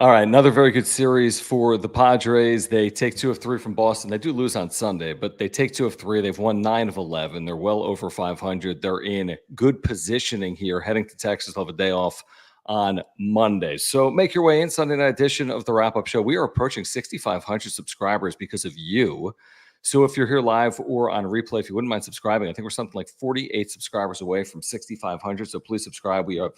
All right, another very good series for the Padres. They take 2 of 3 from Boston. They do lose on Sunday, but they take 2 of 3. They've won 9 of 11. They're well over 500. They're in good positioning here, heading to Texas. They'll have a day off on Monday. So make your way in. Sunday night edition of the Wrap-Up Show. We are approaching 6,500 subscribers because of you. So if you're here live or on replay, if you wouldn't mind subscribing, I think we're something like 48 subscribers away from 6,500. So please subscribe. We have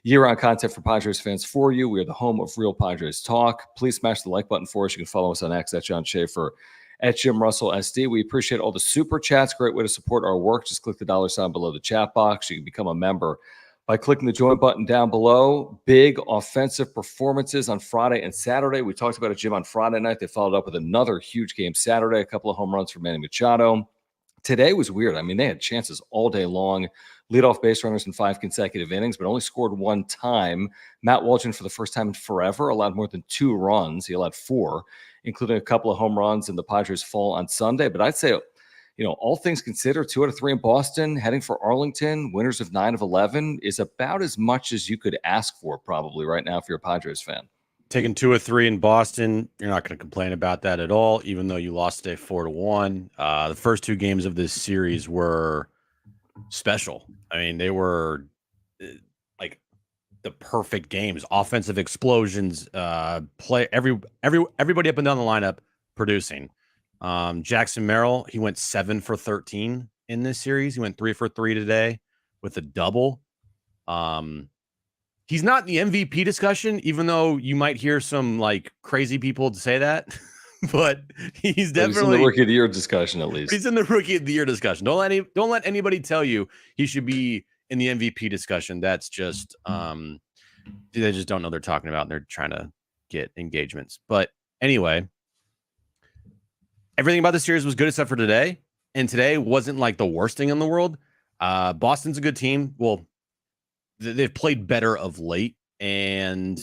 year-round content for Padres fans for you. We are the home of Real Padres Talk. Please smash the like button for us. You can follow us on X at John Schaefer, at Jim Russell SD. We appreciate all the super chats. Great way to support our work. Just click the $ below the chat box. You can become a member by clicking the join button down below. Big offensive performances on Friday and Saturday. We talked about it, Jim, on Friday night. They followed up with another huge game Saturday, a couple of home runs for Manny Machado. Today was weird. I mean, they had chances all day long. Leadoff base runners in 5 consecutive innings, but only scored 1 time. Matt Waldron, for the first time in forever, allowed more than 2 runs. He allowed 4, including a couple of home runs in the Padres' fall on Sunday. But I'd say, all things considered, 2 out of 3 in Boston, heading for Arlington, winners of 9 of 11 is about as much as you could ask for probably right now if you're a Padres fan. Taking 2 of 3 in Boston, you're not going to complain about that at all, even though you lost today 4-1. The first 2 games of this series were special. I mean, they were like the perfect games, offensive explosions, play everybody up and down the lineup producing. Jackson Merrill, he went 7 for 13 in this series. He went 3 for 3 today with a double. He's not in the MVP discussion, even though you might hear some like crazy people say that. But he's definitely in the Rookie of the Year discussion, at least. He's in the Rookie of the Year discussion. Don't let anybody tell you he should be in the MVP discussion. That's just they just don't know what they're talking about, and they're trying to get engagements. But anyway, everything about the series was good except for today. And today wasn't like the worst thing in the world. Boston's a good team. Well, they've played better of late, and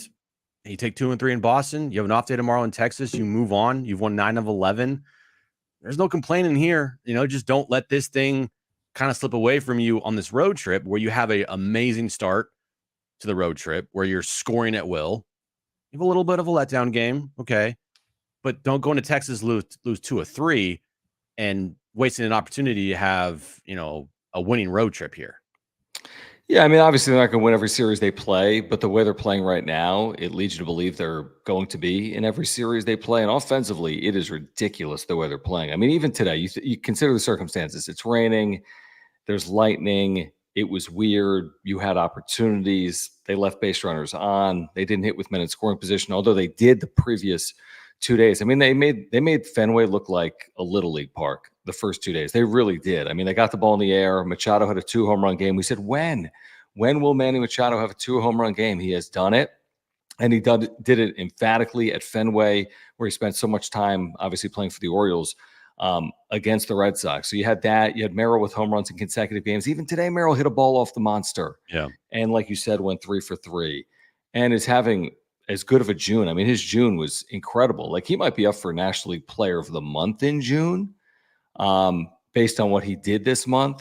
you take 2 and 3 in Boston. You have an off day tomorrow in Texas. You move on. You've won 9 of 11. There's no complaining here. Just don't let this thing kind of slip away from you on this road trip where you have an amazing start to the road trip where you're scoring at will. You have a little bit of a letdown game, okay, but don't go into Texas, lose 2 of 3 and wasting an opportunity to have, a winning road trip here. Yeah, I mean, obviously they're not going to win every series they play, but the way they're playing right now, it leads you to believe they're going to be in every series they play. And offensively, it is ridiculous the way they're playing. I mean, even today, you consider the circumstances. It's raining, there's lightning, it was weird. You had opportunities. They left base runners on. They didn't hit with men in scoring position, although they did the previous 2 days. I mean, they made Fenway look like a Little League park the first 2 days. They really did. I mean, they got the ball in the air. Machado had a 2 home run game. We said, when will Manny Machado have a 2 home run game? He has done it. And he did it emphatically at Fenway, where he spent so much time, obviously, playing for the Orioles against the Red Sox. So you had that. You had Merrill with home runs in consecutive games. Even today, Merrill hit a ball off the monster. Yeah. And like you said, went 3 for 3. And is having as good of a June. I mean, his June was incredible. Like, he might be up for National League Player of the Month in June, based on what he did this month.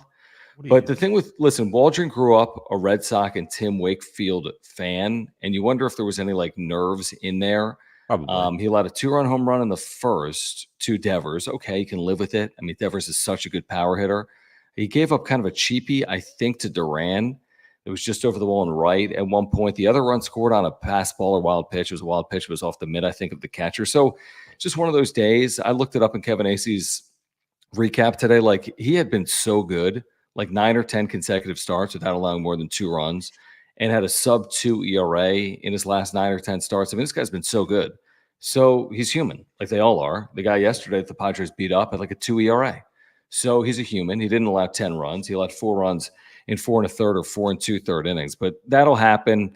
But the thing listen, Waldron grew up a Red Sox and Tim Wakefield fan, and you wonder if there was any like nerves in there. Probably. He allowed a 2-run home run in the first to Devers. Okay, you can live with it. I mean, Devers is such a good power hitter. He gave up kind of a cheapie, I think, to Duran. It was just over the wall and right at one point. The other run scored on a pass ball or wild pitch. It was a wild pitch. It was off the mid, I think, of the catcher. So just one of those days. I looked it up in Kevin Acey's recap today. Like, he had been so good, like 9 or 10 consecutive starts without allowing more than 2 runs, and had a sub-2 ERA in his last 9 or 10 starts. I mean, this guy's been so good. So he's human, like they all are. The guy yesterday that the Padres beat up had like a 2 ERA. So he's a human. He didn't allow 10 runs. He allowed 4 runs in 4 1/3 or 4 2/3 innings. But that'll happen.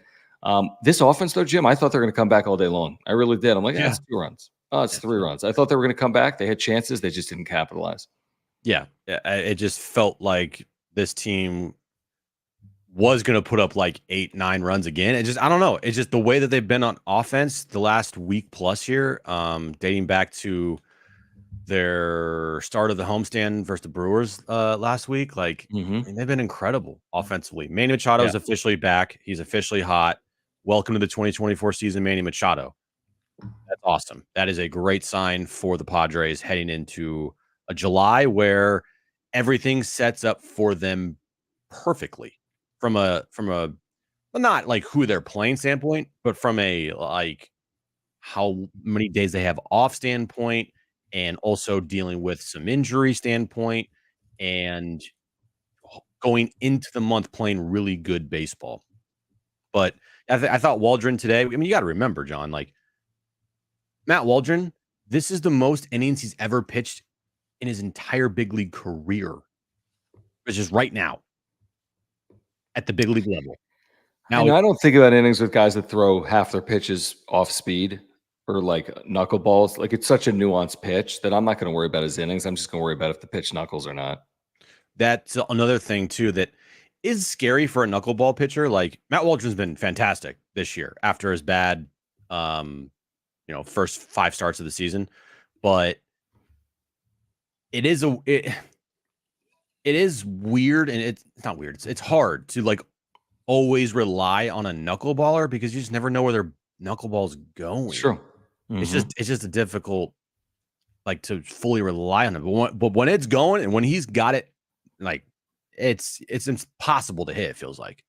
This offense, though, Jim, I thought they were going to come back all day long. I really did. I'm like, it's 2 runs. Oh, it's 3 runs. I thought they were going to come back. They had chances. They just didn't capitalize. Yeah. It just felt like this team was going to put up like 8-9 runs again. I don't know. It's just the way that they've been on offense the last week plus here, dating back to their start of the homestand versus the Brewers last week. Like, I mean, they've been incredible offensively. Manny Machado is officially back. He's officially hot. Welcome to the 2024 season, Manny Machado. That's awesome. That is a great sign for the Padres heading into a July where everything sets up for them perfectly from a well, not like who they're playing standpoint, but from a like how many days they have off standpoint, and also dealing with some injury standpoint, and going into the month playing really good baseball. But I thought Waldron today. I mean, you got to remember, John, like Matt Waldron, this is the most innings he's ever pitched in his entire big league career, which is right now at the big league level. I Now, know I don't think about innings with guys that throw half their pitches off speed or like knuckleballs. Like it's such a nuanced pitch that I'm not going to worry about his innings. I'm just going to worry about if the pitch knuckles or not. that's another thing too that is scary for a knuckleball pitcher. Like Matt Waldron's been fantastic this year after his bad, first 5 starts of the season, but it is it is weird, and it's not weird. It's hard to like always rely on a knuckleballer because you just never know where their knuckleball's going. Sure. It's just a difficult like to fully rely on it. But when it's going and when he's got it, like it's impossible to hit, it feels like.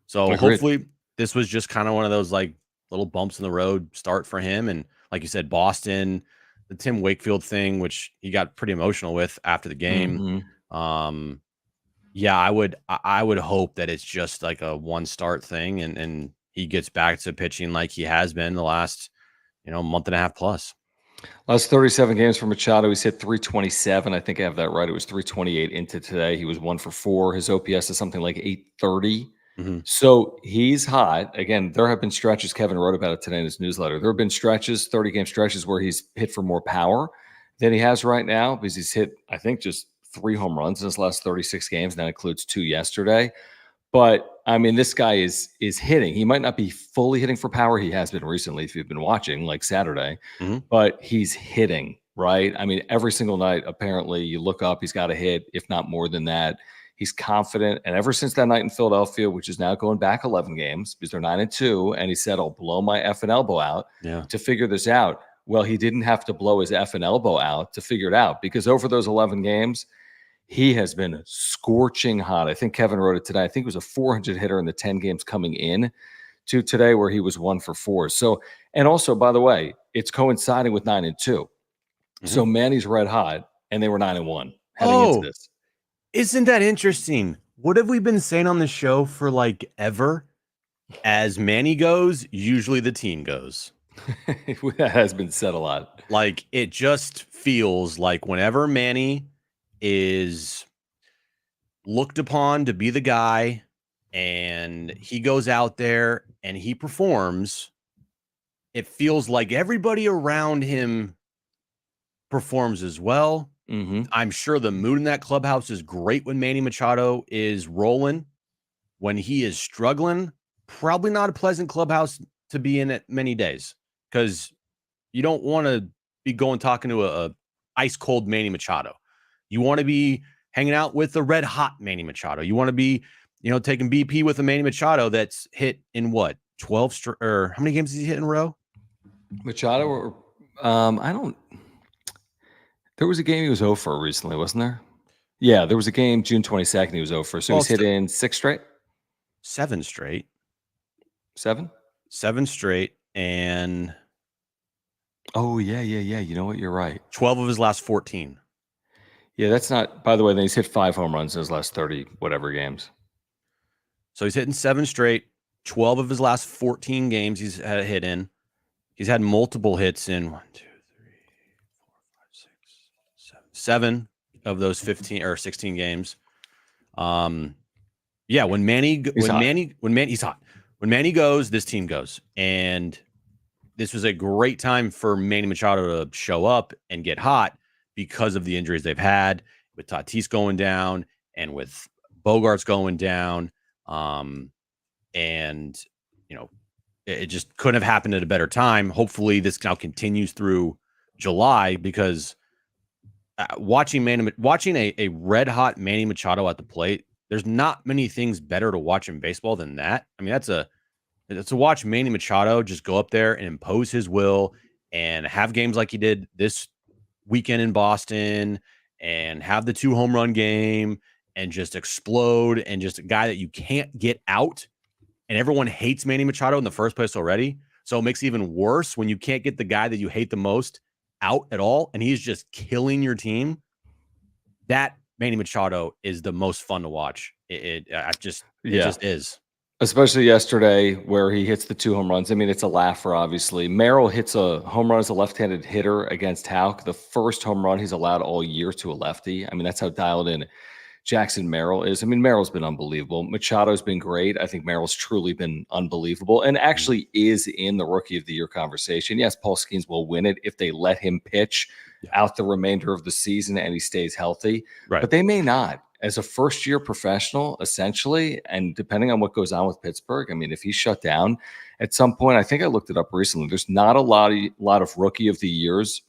So Agreed. hopefully this was just kind of one of those like little bumps in the road start for him. And like you said, Boston, the Tim Wakefield thing, which he got pretty emotional with after the game. Yeah, I would hope that it's just like a one start thing and he gets back to pitching like he has been the last, month and a half plus. Last 37 games for Machado, he's hit 327. I think I have that right. It was 328 into today. He was 1 for 4. His OPS is something like 830. So he's hot. Again, there have been stretches. Kevin wrote about it today in his newsletter. There have been stretches, 30-game stretches, where he's hit for more power than he has right now because he's hit, I think, just 3 home runs in his last 36 games. And that includes 2 yesterday. But I mean, this guy is hitting. He might not be fully hitting for power. He has been recently, if you've been watching, like Saturday, but he's hitting, right? I mean, every single night, apparently, you look up, he's got a hit, if not more than that. He's confident. And ever since that night in Philadelphia, which is now going back 11 games because they're 9-2, and he said, I'll blow my effing elbow out to figure this out. Well, he didn't have to blow his effing elbow out to figure it out because over those 11 games, he has been scorching hot. I think Kevin wrote it today. I think it was a 400 hitter in the 10 games coming in to today where he was 1 for 4. So, and also, by the way, it's coinciding with 9-2. So Manny's red hot and they were 9-1 heading into this. Isn't that interesting? What have we been saying on the show for like ever? As Manny goes, usually the team goes. That has been said a lot. Like it just feels like whenever Manny is looked upon to be the guy and he goes out there and he performs, it feels like everybody around him performs as well. I'm sure the mood in that clubhouse is great when Manny Machado is rolling. When he is struggling, probably not a pleasant clubhouse to be in it many days because you don't want to be talking to a ice cold Manny Machado. You want to be hanging out with the red hot Manny Machado. You want to be, taking BP with a Manny Machado that's hit in what, 12 or how many games has he hit in a row? Machado, or there was a game he was 0 for recently, wasn't there? Yeah, there was a game June 22nd he was 0 for. So he's hit in 6 straight? 7 straight. 7? 7 straight. And oh, yeah. You know what? You're right. 12 of his last 14. Yeah, that's not, by the way, then he's hit 5 home runs in his last 30 whatever games. So he's hitting 7 straight. 12 of his last 14 games he's had a hit in. He's had multiple hits in 1, 2, 3, 4, 5, 6, 7 of those 15 or 16 games. Yeah, when Manny he's hot. When Manny goes, this team goes. And this was a great time for Manny Machado to show up and get hot because of the injuries they've had with Tatis going down and with Bogarts going down. And it just couldn't have happened at a better time. Hopefully this now continues through July because watching a red hot Manny Machado at the plate, there's not many things better to watch in baseball than that. I mean, to watch Manny Machado just go up there and impose his will and have games like he did this weekend in Boston and have the 2 home run game and just explode and just a guy that you can't get out. And everyone hates Manny Machado in the first place already. So it makes it even worse when you can't get the guy that you hate the most out at all. And he's just killing your team. That Manny Machado is the most fun to watch. It just is. Especially yesterday where he hits the 2 home runs. I mean, it's a laugher, obviously. Merrill hits a home run as a left-handed hitter against Houck. The first home run he's allowed all year to a lefty. I mean, that's how dialed in Jackson Merrill is. I mean, Merrill's been unbelievable. Machado's been great. I think Merrill's truly been unbelievable and actually is in the Rookie of the Year conversation. Yes, Paul Skeens will win it if they let him pitch out the remainder of the season and he stays healthy. Right. But they may not. As a first-year professional, essentially, and depending on what goes on with Pittsburgh, I mean, if he's shut down at some point, I think I looked it up recently, there's not a lot of Rookie of the Years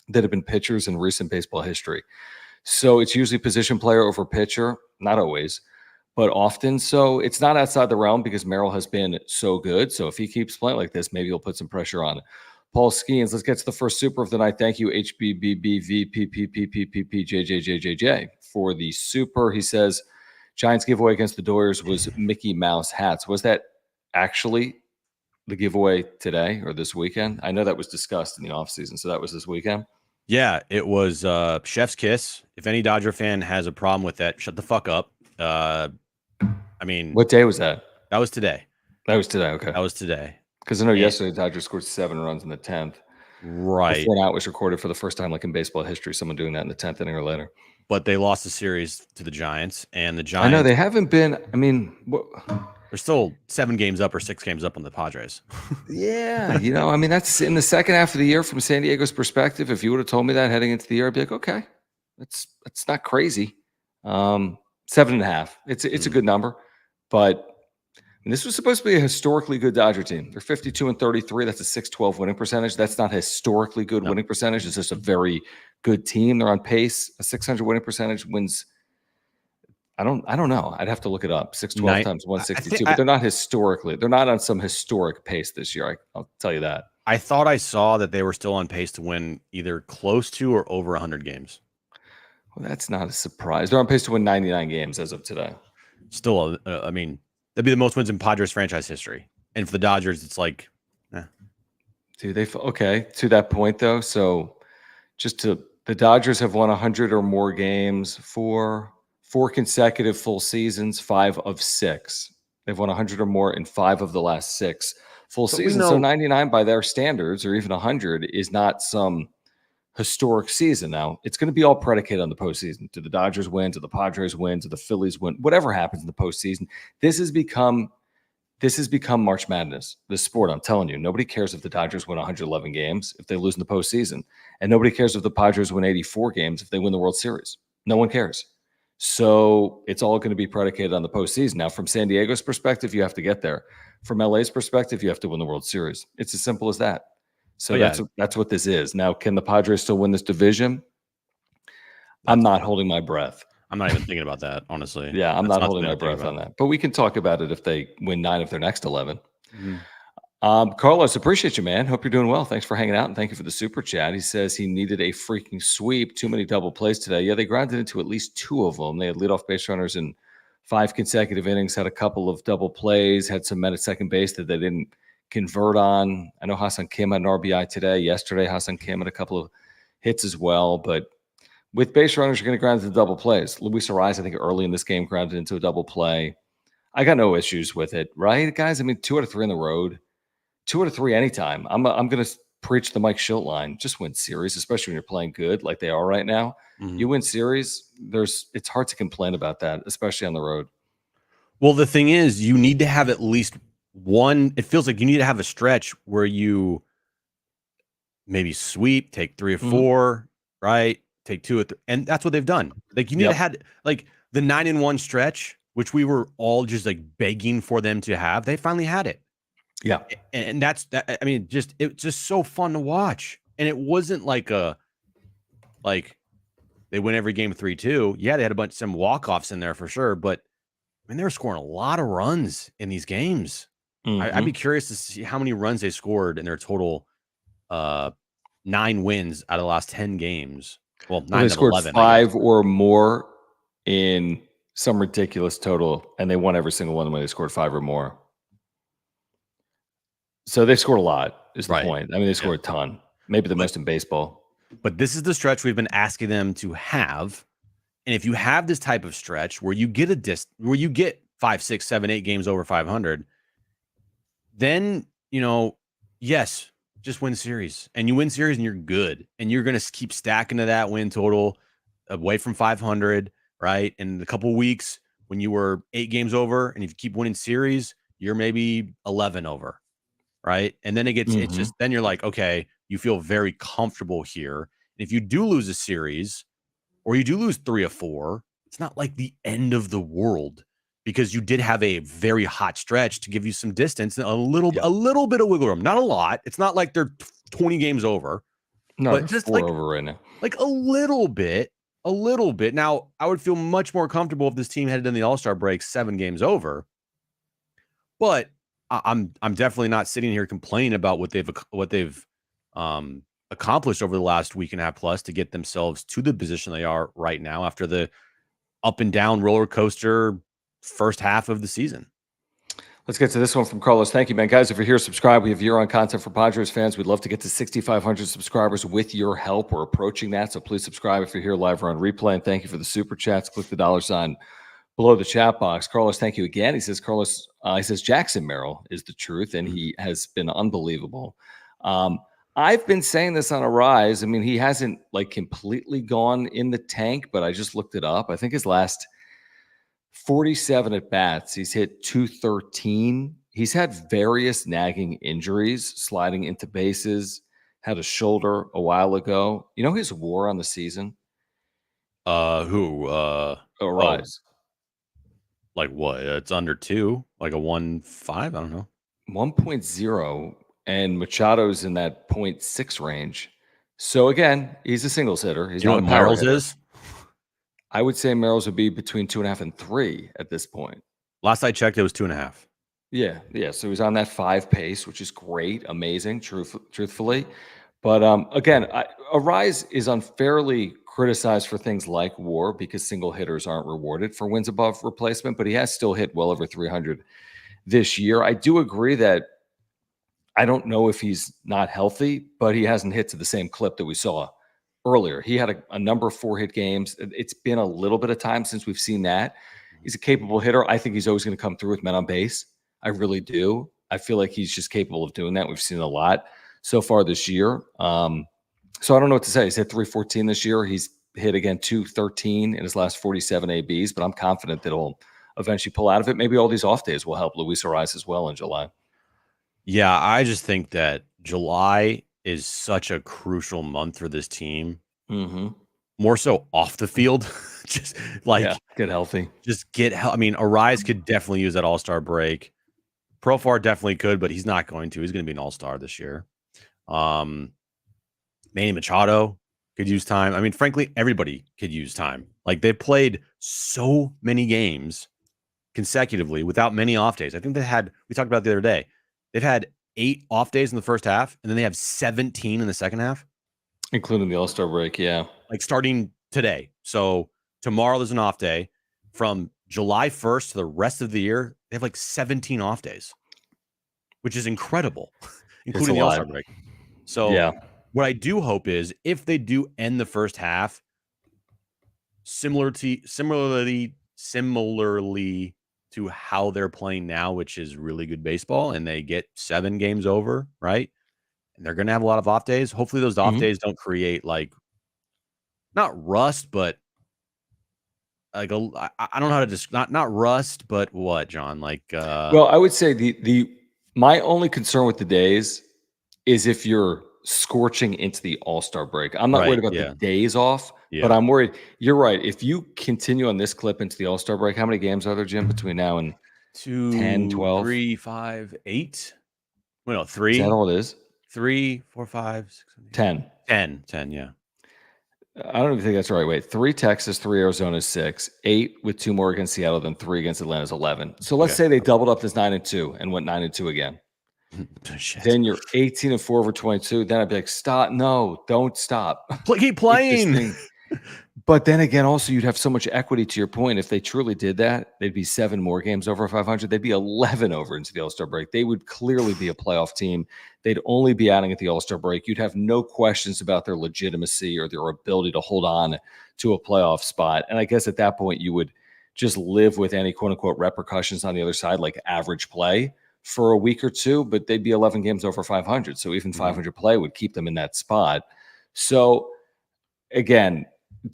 that have been pitchers in recent baseball history. So it's usually position player over pitcher, not always, but often. So it's not outside the realm because Merrill has been so good. So if he keeps playing like this, maybe he'll put some pressure on Paul Skeens. Let's get to the first super of the night. Thank you, HBBBVPPPPPJJJJJ, for the super. He says, Giants giveaway against the Doyers was Mickey Mouse hats. Was that actually the giveaway today or this weekend? I know that was discussed in the offseason, so that was this weekend. Yeah, it was chef's kiss. If any Dodger fan has a problem with that, shut the fuck up. I mean, what day was that? That was today. That was today. Okay. That was today. Because I know yesterday the Dodgers scored 7 runs in the 10th. Right. Before an out was recorded for the first time, like in baseball history, someone doing that in the 10th inning or later. But they lost the series to the Giants, and the Giants. I know they haven't been. I mean, they're still 7 games up or 6 games up on the Padres. Yeah, I mean, that's in the second half of the year from San Diego's perspective. If you would have told me that heading into the year, I'd be like, okay, that's not crazy. 7.5. It's a good number, but and this was supposed to be a historically good Dodger team. They're 52-33. That's a 612 winning percentage. That's not historically good winning percentage. It's just a very good team. They're on pace. A 600 winning percentage wins. I don't know. I'd have to look it up. 612 times 162. But they're not historically. They're not on some historic pace this year. I'll tell you that. I thought I saw that they were still on pace to win either close to or over 100 games. Well, that's not a surprise. They're on pace to win 99 games as of today. Still, I mean, that'd be the most wins in Padres franchise history. And for the Dodgers, it's like, okay, to that point, though. So the Dodgers have won 100 or more games for 4 consecutive full seasons, 5 of 6. They've won 100 or more in 5 of the last 6 full seasons. So 99 by their standards, or even 100, is not some historic season. Now, it's going to be all predicated on the postseason. Do the Dodgers win? Do the Padres win? Do the Phillies win? Whatever happens in the postseason, this has become March Madness, this sport. I'm telling you, nobody cares if the Dodgers win 111 games if they lose in the postseason. And nobody cares if the Padres win 84 games if they win the World Series. No one cares. So it's all going to be predicated on the postseason. Now, from San Diego's perspective, you have to get there. From LA's perspective, you have to win the World Series. It's as simple as that. So that's what this is. Now, can the Padres still win this division? I'm not holding my breath. I'm not even thinking about that, honestly. Yeah, I'm not holding my breath on that. But we can talk about it if they win 9 of their next 11. Mm-hmm. Carlos, appreciate you, man. Hope you're doing well. Thanks for hanging out, and thank you for the super chat. He says he needed a freaking sweep. Too many double plays today. Yeah, they grounded into at least 2 of them. They had leadoff base runners in 5 consecutive innings, had a couple of double plays, had some men at second base that they didn't convert on. I know Hassan Kim had an RBI today. Yesterday, Hassan Kim had a couple of hits as well. But with base runners, you're going to ground into double plays. Luis Ariz, I think, early in this game grounded into a double play. I got no issues with it, right, guys? I mean, 2 out of 3 on the road. 2 out of 3 anytime. I'm going to preach the Mike Schilt line. Just win series, especially when you're playing good like they are right now. Mm-hmm. You win series, it's hard to complain about that, especially on the road. Well, the thing is, you need to have at least one. It feels like you need to have a stretch where you maybe sweep, take 3 or 4, right? Take 2 or 3, and that's what they've done. Like you need to have like the 9-1 stretch, which we were all just like begging for them to have. They finally had it. Yeah. And that's that. I mean, it's just so fun to watch. And it wasn't like they win every game 3-2. Yeah, they had some walk-offs in there for sure, but I mean, they were scoring a lot of runs in these games. I'd be curious to see how many runs they scored in their total 9 wins out of the last 10 games. Well, 9 they of scored 11, I guess. 5 or more in some ridiculous total, and they won every single one when they scored 5 or more. So they scored a lot, is the point. I mean, they scored a ton, maybe the most in baseball. But this is the stretch we've been asking them to have. And if you have this type of stretch where you get where you get 5, 6, 7, 8 games over 500, then, yes, just win series. And you win series and you're good. And you're going to keep stacking to that win total away from 500, right? And in a couple of weeks when you were 8 games over, and if you keep winning series, you're maybe 11 over, right? And then it's just, then you're like, okay, you feel very comfortable here. And if you do lose a series or you do lose 3 or 4, it's not like the end of the world, because you did have a very hot stretch to give you some distance and a little bit of wiggle room. Not a lot. It's not like they're 20 games over. No, but just 4 over right now. Like a little bit. Now, I would feel much more comfortable if this team headed in the All-Star break 7 games over. But I'm definitely not sitting here complaining about what they've accomplished over the last week and a half plus to get themselves to the position they are right now after the up and down roller coaster first half of the season. Let's get to this one from Carlos. Thank you, man. Guys, if you're here, subscribe. We have year-on content for Padres fans. We'd love to get to 6,500 subscribers with your help. We're approaching that, so please subscribe if you're here live or on replay. And thank you for the super chats. Click the $ below the chat box. Carlos, thank you again. He says, Jackson Merrill is the truth, and he has been unbelievable. I've been saying this on a rise. I mean, he hasn't completely gone in the tank, but I just looked it up. I think his last 47 at bats, he's hit 213. He's had various nagging injuries, sliding into bases, had a shoulder a while ago. You know his WAR on the season? Rise. Like what? It's under 2, like a 1.5. I don't know. 1.0, and Machado's in that 0.6 range. So again, he's a singles hitter. He's not a power hitter. Is? I would say Merrill's would be between 2.5 and 3 at this point. Last I checked, it was 2.5. Yeah. So he's on that 5 pace, which is great, amazing, truthfully. But again, Arise is unfairly criticized for things like WAR because single hitters aren't rewarded for wins above replacement, but he has still hit well over 300 this year. I do agree that I don't know if he's not healthy, but he hasn't hit to the same clip that we saw earlier. He had a number of 4-hit games. It's been a little bit of time since we've seen that. He's a capable hitter. I think he's always going to come through with men on base. I really do. I feel like he's just capable of doing that. We've seen a lot so far this year. So I don't know what to say. He's hit 314 this year. He's hit again 213 in his last 47 ABs, but I'm confident that he'll eventually pull out of it. Maybe all these off days will help Luis Ariz as well in July. Yeah, I just think that July is such a crucial month for this team. More so off the field. Just get healthy. Just get healthy. I mean, Ariz could definitely use that all-star break. Profar definitely could, but he's not going to. He's going to be an all-star this year. Manny Machado could use time. I mean, frankly, everybody could use time. They played so many games consecutively without many off days. I think we talked about it the other day. They've had 8 off days in the first half, and then they have 17 in the second half. Including the All-Star break, yeah. Starting today. So tomorrow there's an off day. From July 1st to the rest of the year, they have 17 off days, which is incredible, including the All-Star break. So what I do hope is if they do end the first half similarly to how they're playing now, which is really good baseball, and they get 7 games over, right? And they're going to have a lot of off days. Hopefully those off days don't create not rust, but I don't know how to describe, not rust, but what, John? Well, I would say my only concern with the days is if you're scorching into the All-Star break. I'm not worried about the days off, but I'm worried. You're right. If you continue on this clip into the All-Star break, how many games are there, Jim, between now and 2, 10, 12? 3, 5, 8? Well, no, 3. Is that all it is? 3, 4, 5, 6, 7, 8, 10. 10, yeah. I don't even think that's right. Wait, 3 Texas, 3 Arizona, 6, 8 with 2 more against Seattle, then 3 against Atlanta is 11. So let's Okay. say they doubled up this 9-2 and went 9-2 again. Shit. Then you're 18-4 over 22. Then I'd be like, stop. No, don't stop. Keep Keep this playing. thing. But then again, also you'd have so much equity to your point. If they truly did that, they'd be 7 more games over 500. They'd be 11 over into the All-Star break. They would clearly be a playoff team. They'd only be adding at the All-Star break. You'd have no questions about their legitimacy or their ability to hold on to a playoff spot. And I guess at that point, you would just live with any quote unquote repercussions on the other side, like average play for a week or two, but they'd be 11 games over 500. So even 500 play would keep them in that spot. So again,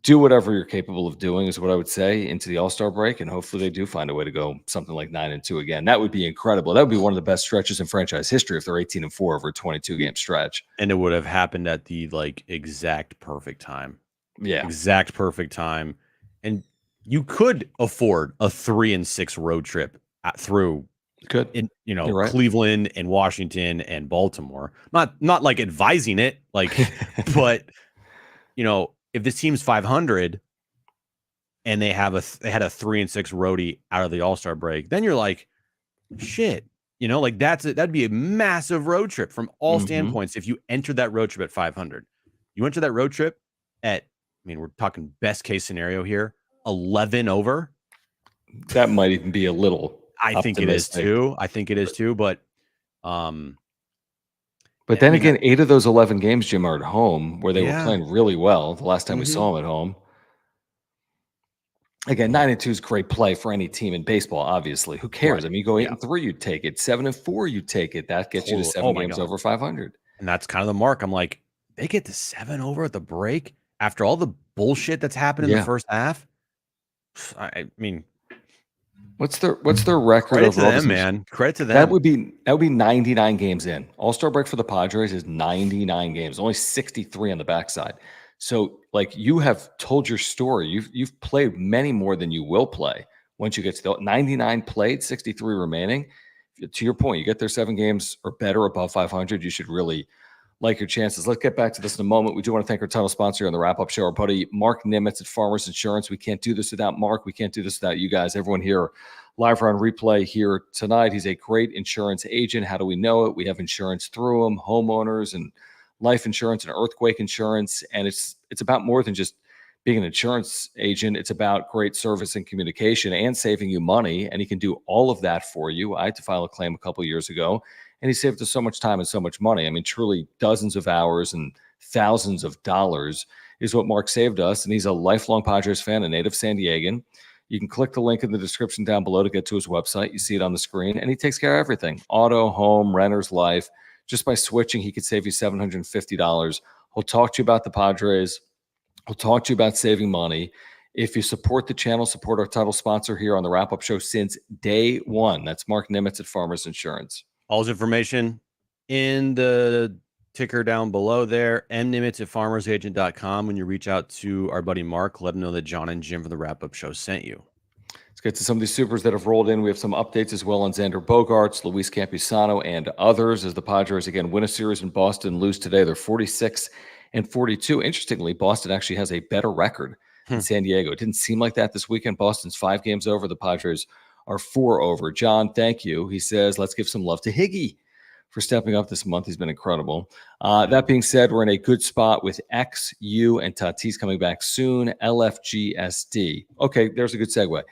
do whatever you're capable of doing is what I would say into the All-Star break, and hopefully they do find a way to go something like 9-2 again. That would be incredible. That would be one of the best stretches in franchise history if they're 18-4 over a 22-game stretch. And it would have happened at the exact perfect time. Yeah, exact perfect time. And you could afford a 3-6 road trip through good. Right. Cleveland and Washington and Baltimore. Not like advising it, but if this team's 500 and they had a 3-6 roadie out of the All-Star break, then you're like, shit, that'd be a massive road trip from all standpoints. If you enter that road trip at 500, you enter that road trip at, we're talking best case scenario here, 11 over. That might even be a little. I think it is too. But then again, 8 of those 11 games, Jim, are at home where they were playing really well the last time we saw them at home. Again, 9-2 is great play for any team in baseball, obviously. Who cares? Right. You go 8-3, you take it. 7-4, you take it. That gets you to 7 games over 500. And that's kind of the mark. I'm like, they get to 7 over at the break after all the bullshit that's happened in the first half. I mean, what's their record? Credit to them, man. Credit to them. That would be 99 games in. All-Star break for the Padres is 99 games, only 63 on the backside. So, you have told your story. You've played many more than you will play once you get to the 99 played, 63 remaining. To your point, you get there 7 games or better above 500. You should really like your chances. Let's get back to this in a moment. We do want to thank our title sponsor on the wrap-up show, our buddy Mark Nimitz at Farmers Insurance. We can't do this without Mark. We can't do this without you guys. Everyone here live or on replay here tonight. He's a great insurance agent. How do we know it? We have insurance through him, homeowners and life insurance and earthquake insurance. And it's about more than just being an insurance agent. It's about great service and communication and saving you money. And he can do all of that for you. I had to file a claim a couple of years ago, and he saved us so much time and so much money. Truly dozens of hours and thousands of dollars is what Mark saved us. And he's a lifelong Padres fan, a native San Diegan. You can click the link in the description down below to get to his website. You see it on the screen, and he takes care of everything. Auto, home, renter's life. Just by switching, he could save you $750. He'll talk to you about the Padres. He'll talk to you about saving money. If you support the channel, support our title sponsor here on the wrap-up show since day one. That's Mark Nimitz at Farmers Insurance. All his information in the ticker down below there, mnimitz at farmersagent.com. When you reach out to our buddy Mark, let him know that John and Jim from the wrap-up show sent you. Let's get to some of these supers that have rolled in. We have some updates as well on Xander Bogaerts, Luis Campusano, and others as the Padres, again, win a series in Boston, lose today. They're 46-42. Interestingly, Boston actually has a better record than San Diego. It didn't seem like that this weekend. Boston's 5 games over. The Padres are 4 over. John, thank you. He says, let's give some love to Higgy for stepping up this month. He's been incredible. That being said, we're in a good spot with X, U, and Tatis coming back soon. LFGSD. Okay, there's a good segue.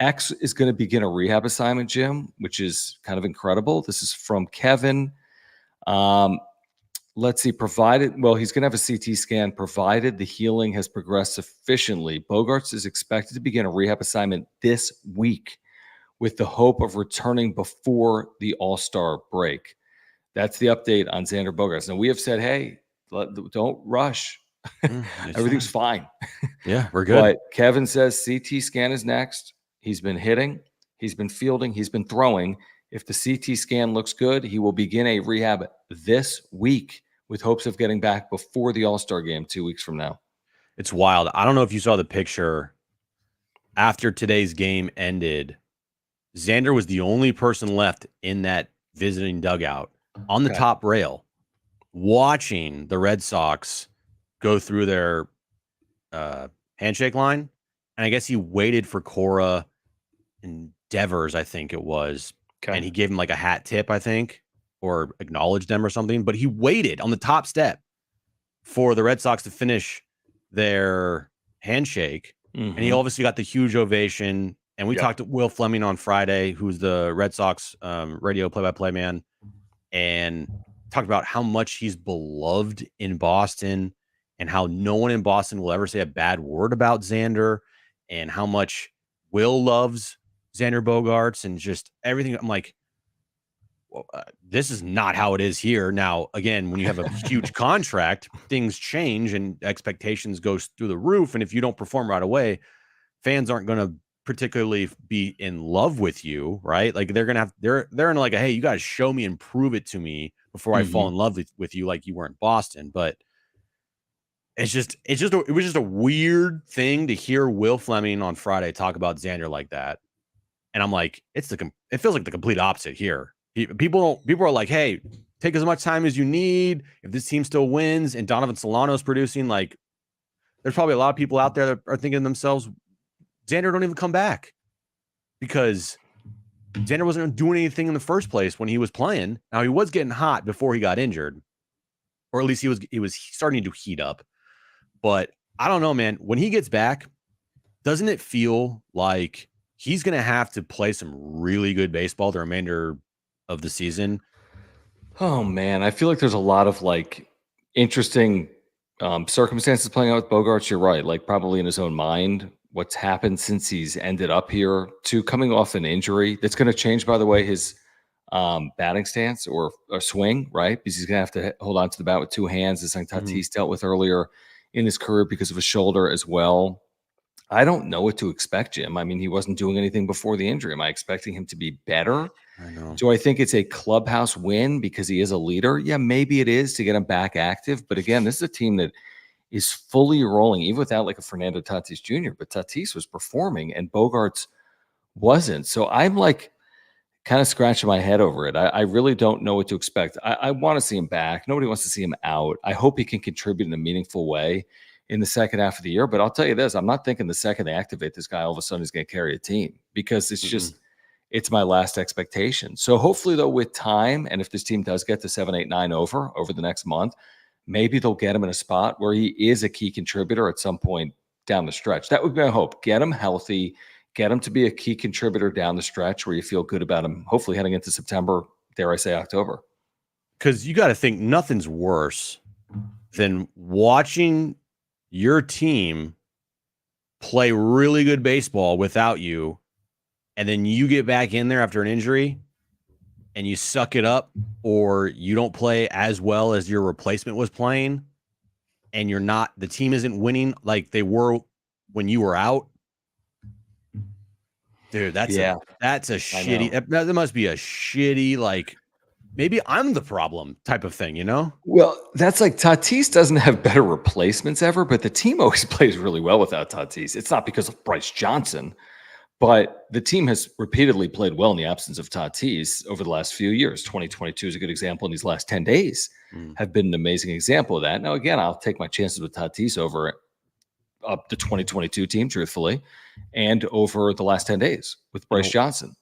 X is going to begin a rehab assignment, Jim, which is kind of incredible. This is from Kevin. Let's see. He's going to have a CT scan provided the healing has progressed sufficiently. Bogaerts is expected to begin a rehab assignment this week with the hope of returning before the All-Star break. That's the update on Xander Bogaerts. And we have said, hey, don't rush. Everything's fine. Yeah, we're good. But Kevin says CT scan is next. He's been hitting. He's been fielding. He's been throwing. If the CT scan looks good, he will begin a rehab this week with hopes of getting back before the All-Star game 2 weeks from now. It's wild. I don't know if you saw the picture after today's game ended. Xander was the only person left in that visiting dugout on the top rail watching the Red Sox go through their handshake line, and I guess he waited for Cora and Devers, I think it was, and he gave him like a hat tip, I think, or acknowledged them or something. But he waited on the top step for the Red Sox to finish their handshake, and he obviously got the huge ovation. And we talked to Will Fleming on Friday, who's the Red Sox radio play-by-play man, and talked about how much he's beloved in Boston and how no one in Boston will ever say a bad word about Xander and how much Will loves Xander Bogaerts and just everything. I'm like, well, this is not how it is here. Now, again, when you have a huge contract, things change and expectations go through the roof. And if you don't perform right away, fans aren't going to particularly be in love with you, right? Like they're going to have, they're in like, hey, you got to show me and prove it to me before I fall in love with you like you were in Boston. But it was just a weird thing to hear Will Fleming on Friday talk about Xander like that. And I'm like, it feels like the complete opposite here. People are like, hey, take as much time as you need. If this team still wins and Donovan Solano's producing, like, there's probably a lot of people out there that are thinking to themselves, Xander don't even come back because Xander wasn't doing anything in the first place when he was playing. Now he was getting hot before he got injured, or at least he was starting to heat up. But I don't know, man. When he gets back, doesn't it feel like he's going to have to play some really good baseball the remainder of the season? Oh man, I feel like there's a lot of like interesting circumstances playing out with Bogaerts. You're right, like probably in his own mind, what's happened since he's ended up here to coming off an injury that's going to change, by the way, his batting stance or swing, right? Because he's going to have to hold on to the bat with two hands, as Tatis dealt with earlier in his career because of his shoulder as well. I don't know what to expect, Jim. I mean, he wasn't doing anything before the injury. Am I expecting him to be better? I know. Do I think it's a clubhouse win because he is a leader? Yeah, maybe it is to get him back active. But again, this is a team that is fully rolling, even without like a Fernando Tatis Jr. But Tatis was performing and Bogaerts wasn't. So I'm like kind of scratching my head over it. I really don't know what to expect. I want to see him back. Nobody wants to see him out. I hope he can contribute in a meaningful way in the second half of the year. But I'll tell you this, I'm not thinking the second they activate this guy, all of a sudden he's going to carry a team because it's just – it's my last expectation. So hopefully, though, with time, and if this team does get to 7, 8, 9 over the next month, maybe they'll get him in a spot where he is a key contributor at some point down the stretch. That would be my hope. Get him healthy, get him to be a key contributor down the stretch where you feel good about him, hopefully heading into September, dare I say October. Because you got to think nothing's worse than watching your team play really good baseball without you, and then you get back in there after an injury and you suck it up, or you don't play as well as your replacement was playing, and the team isn't winning like they were when you were out. Dude, that's a shitty, that must be a shitty, like, maybe I'm the problem type of thing, you know? Well, that's like Tatis doesn't have better replacements ever, but the team always plays really well without Tatis. It's not because of Bryce Johnson. But the team has repeatedly played well in the absence of Tatis over the last few years. 2022 is a good example, and these last 10 days have been an amazing example of that. Now, again, I'll take my chances with Tatis over up the 2022 team, truthfully, and over the last 10 days with Bryce Johnson.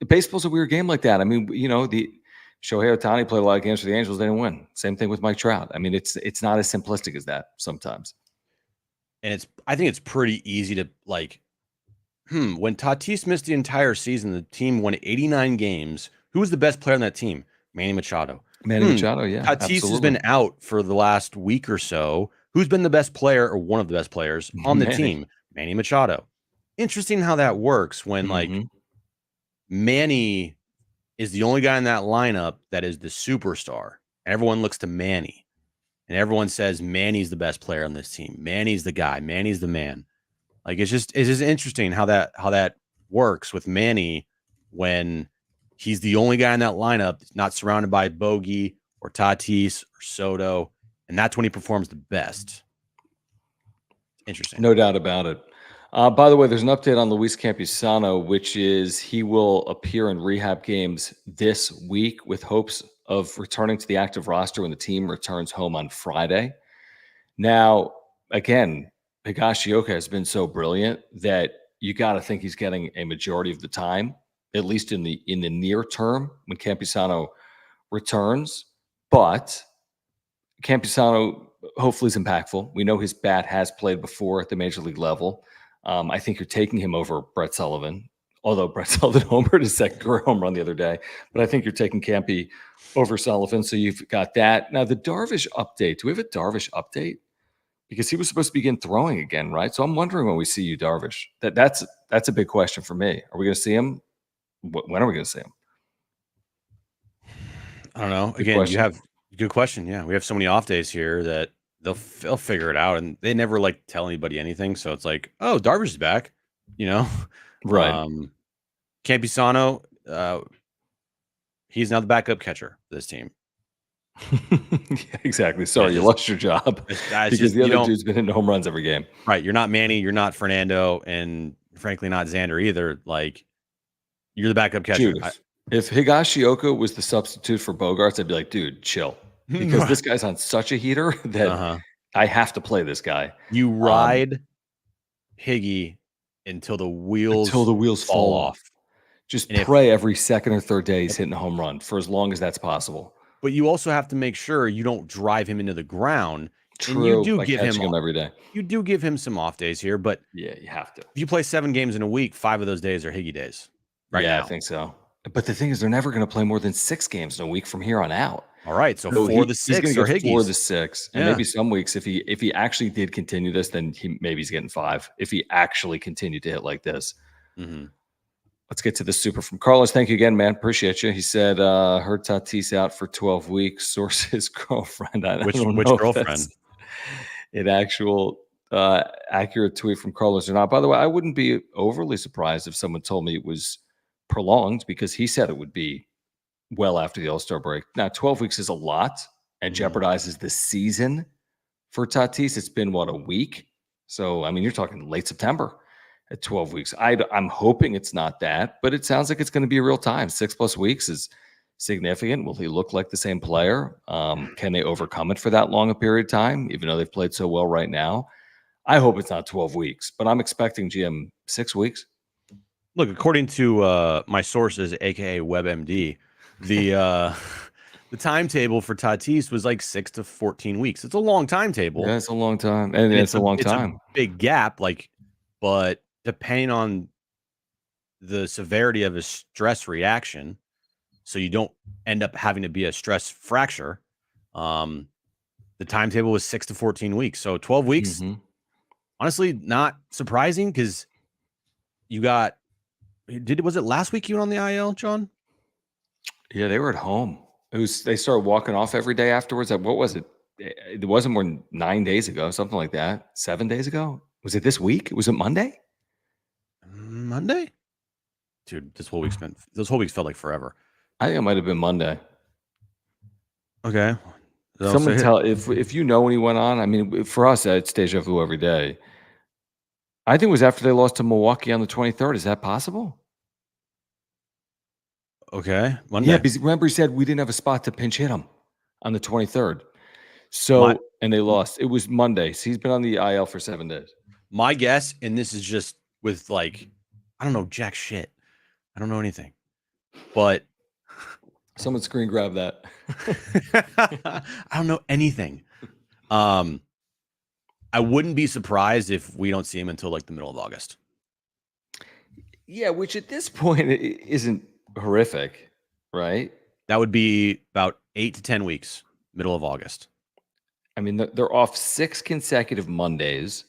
Baseball's a weird game like that. I mean, the Shohei Ohtani played a lot of games for the Angels. They didn't win. Same thing with Mike Trout. I mean, it's not as simplistic as that sometimes. And I think it's pretty easy to like, when Tatis missed the entire season, the team won 89 games. Who was the best player on that team? Manny Machado. Machado, yeah. Tatis absolutely. has been out for the last week or so. Who's been the best player or one of the best players on the team? Manny Machado. Interesting how that works when like Manny is the only guy in that lineup that is the superstar. Everyone looks to Manny, and everyone says Manny's the best player on this team. Manny's the guy. Manny's the man. Like it's just interesting how that works with Manny when he's the only guy in that lineup, not surrounded by Bogey or Tatis or Soto, and that's when he performs the best. Interesting, no doubt about it. By the way, there's an update on Luis Campusano, which is he will appear in rehab games this week with hopes of returning to the active roster when the team returns home on Friday. Now, again, Higashioka has been so brilliant that you got to think he's getting a majority of the time, at least in the near term when Campusano returns. But Campusano hopefully is impactful. We know his bat has played before at the major league level. I think you're taking him over Brett Sullivan, although Brett Sullivan homered his second career home run the other day. But I think you're taking Campy over Sullivan. So you've got that. Now, the Darvish update. Do we have a Darvish update? Because he was supposed to begin throwing again, right? So I'm wondering when we see you, Darvish. That's a big question for me. Are we going to see him? When are we going to see him? I don't know. Again, you have good question. Yeah, we have so many off days here that they'll figure it out, and they never like tell anybody anything. So it's like, oh, Darvish is back, Right. Campusano, he's now the backup catcher for this team. Yeah, exactly. Sorry, you lost your job because the other dude's been hitting home runs every game. Right. You're not Manny. You're not Fernando, and frankly, not Xander either. Like, you're the backup catcher. Dude, if Higashioka was the substitute for Bogarts, I'd be like, dude, chill. Because this guy's on such a heater that I have to play this guy. You ride Higgy until the wheels fall off. Just pray every second or third day he's hitting a home run for as long as that's possible. But you also have to make sure you don't drive him into the ground. True. And you do give him every day. You do give him some off days here, but yeah, you have to. If you play 7 games in a week, 5 of those days are Higgy days. Right now. I think so. But the thing is, they're never going to play more than 6 games in a week from here on out. All right, so 4 of the 6 are Higgies. 4 of the 6, and maybe some weeks, if he actually did continue this, then maybe he's getting 5. If he actually continued to hit like this. Let's get to the super from Carlos. Thank you again, man. Appreciate you. He said, heard Tatis out for 12 weeks. Source his girlfriend. Which girlfriend? An actual accurate tweet from Carlos or not. By the way, I wouldn't be overly surprised if someone told me it was prolonged because he said it would be well after the All-Star break. Now, 12 weeks is a lot and jeopardizes the season for Tatis. It's been, a week? So, I mean, you're talking late September at 12 weeks. I'm hoping it's not that, but it sounds like it's going to be a real time. 6+ weeks is significant. Will he look like the same player? Can they overcome it for that long a period of time, even though they've played so well right now? I hope it's not 12 weeks, but I'm expecting GM 6 weeks. Look, according to my sources, aka WebMD, the timetable for Tatis was like 6 to 14 weeks. It's a long timetable. Yeah, it's a long time, and it's a long time. A big gap, but depending on the severity of a stress reaction, so you don't end up having to be a stress fracture. The timetable was 6 to 14 weeks, so 12 weeks. Honestly, not surprising because you got. Was it last week you went on the IL, John? Yeah, they were at home. They started walking off every day afterwards. What was it? It wasn't more than 9 days ago, something like that. 7 days ago? Was it this week? Was it Monday? Monday? Dude, those whole weeks felt like forever. I think it might have been Monday. Okay. Someone tell if you know when he went on. I mean, for us, it's deja vu every day. I think it was after they lost to Milwaukee on the 23rd. Is that possible? Okay. Monday. Yeah, because remember he said we didn't have a spot to pinch hit him on the 23rd. So, and they lost. It was Monday. So he's been on the IL for 7 days. My guess, and this is just with I don't know jack shit. I don't know anything. But someone screen grab that. I don't know anything. I wouldn't be surprised if we don't see him until the middle of August. Yeah, which at this point isn't horrific, right? That would be about 8 to 10 weeks, middle of August. I mean, they're off 6 consecutive Mondays.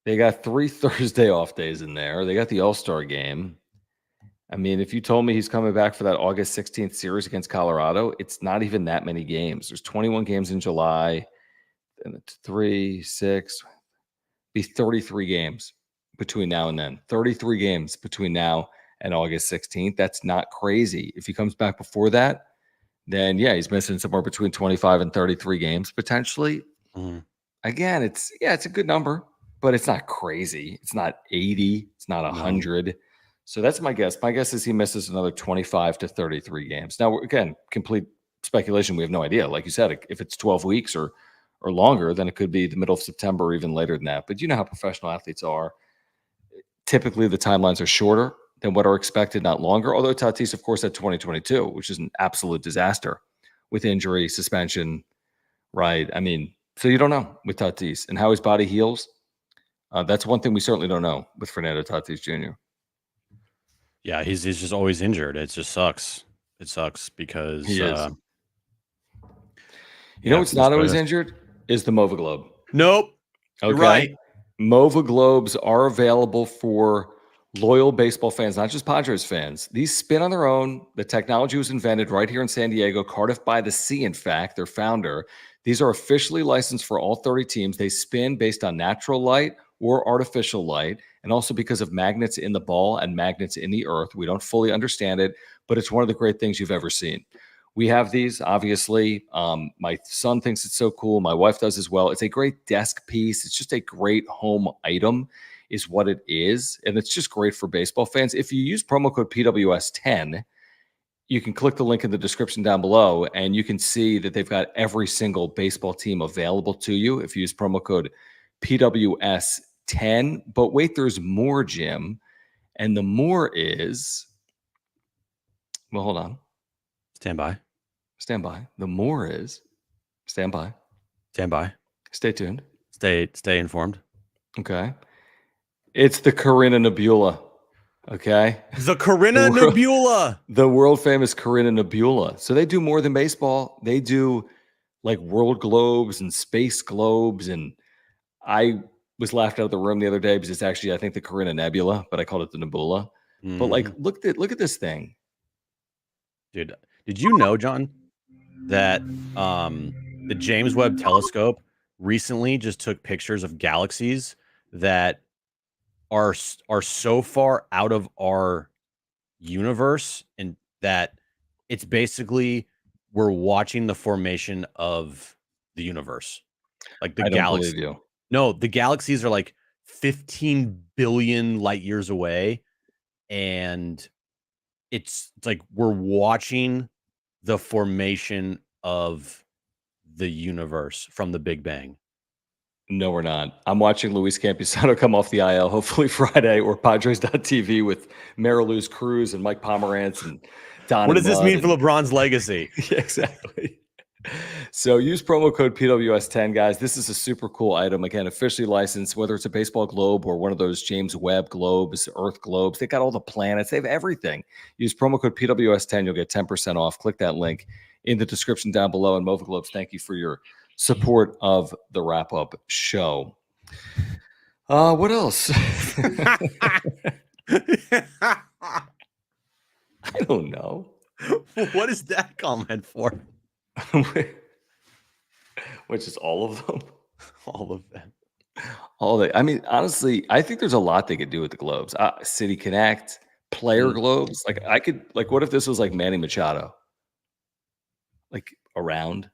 They got 3 Thursday off days in there. They got the All-Star game. I mean, if you told me he's coming back for that August 16th series against Colorado, it's not even that many games. There's 21 games in July. And it's 3, 6, be 33 games between now and then. 33 games between now and August 16th. That's not crazy. If he comes back before that, then yeah, he's missing somewhere between 25 and 33 games potentially. Again, it's a good number, but it's not crazy. It's not 80. It's not 100. So that's my guess. My guess is he misses another 25 to 33 games. Now, again, complete speculation. We have no idea. Like you said, if it's 12 weeks or or longer, then it could be the middle of September or even later than that. But you know how professional athletes are. Typically, the timelines are shorter than what are expected, not longer. Although Tatis, of course, had 2022, which is an absolute disaster with injury, suspension, right? I mean, so you don't know with Tatis and how his body heals. That's one thing we certainly don't know with Fernando Tatis Jr. Yeah, he's just always injured. It just sucks. It sucks because He is. You know yeah, what's that's not what it always is. injured is the Moag Globe. Nope. Okay. You're right. Moag Globes are available for loyal baseball fans, not just Padres fans. These spin on their own. The technology was invented right here in San Diego, Cardiff by the Sea, in fact, their founder. These are officially licensed for all 30 teams. They spin based on natural light or artificial light, and also because of magnets in the ball and magnets in the earth. We don't fully understand it, but it's one of the great things you've ever seen. We have these, obviously. My son thinks it's so cool. My wife does as well. It's a great desk piece. It's just a great home item is what it is. And it's just great for baseball fans. If you use promo code PWS10, you can click the link in the description down below and you can see that they've got every single baseball team available to you if you use promo code PWS10. But wait, there's more, Jim. And the more is, well, hold on. Stand by. Stand by. The more is, stand by. Stand by. Stay tuned. Stay informed. Okay. It's the Corinna Nebula. Okay. The Corinna Nebula. The world famous Corinna Nebula. So they do more than baseball. They do like world globes and space globes. And I was laughed out of the room the other day because it's actually, I think, the Corinna Nebula, but I called it the Nebula. But like, look at this thing. Dude, did you know, John, that the James Webb Telescope recently just took pictures of galaxies that are so far out of our universe, and that it's basically we're watching the formation of the universe. Like the galaxy. Believe you. No, the galaxies are like 15 billion light years away, and it's like we're watching the formation of the universe from the Big Bang. No, we're not. I'm watching Luis Campusano come off the IL, hopefully Friday, or Padres.tv with Mariluz Cruz and Mike Pomerantz and Don. What does this mean for LeBron's legacy? Yeah, exactly. So use promo code PWS10, guys. This is a super cool item. Again, officially licensed, whether it's a baseball globe or one of those James Webb globes, Earth globes. They got all the planets. They have everything. Use promo code PWS10. You'll get 10% off. Click that link in the description down below. And Moag Globes, thank you for your support of the wrap-up show. What else? I don't know. What is that comment for? Which is all of them. All of them. All the. I mean, honestly, I think there's a lot they could do with the globes. City Connect, player globes. Like I could. Like, what if this was like Manny Machado? Like around.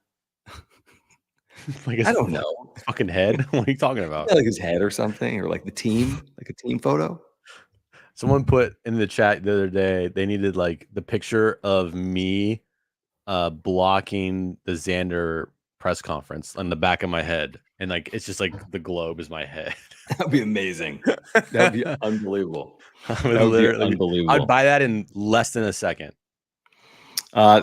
Like I don't know. Fucking head. What are you talking about? Yeah, like his head or something, or like the team, like a team photo. Someone put in the chat the other day they needed like the picture of me blocking the Xander press conference on the back of my head, and like it's just like the globe is my head. That'd be amazing. That'd be unbelievable. That would be unbelievable. I'd buy that in less than a second.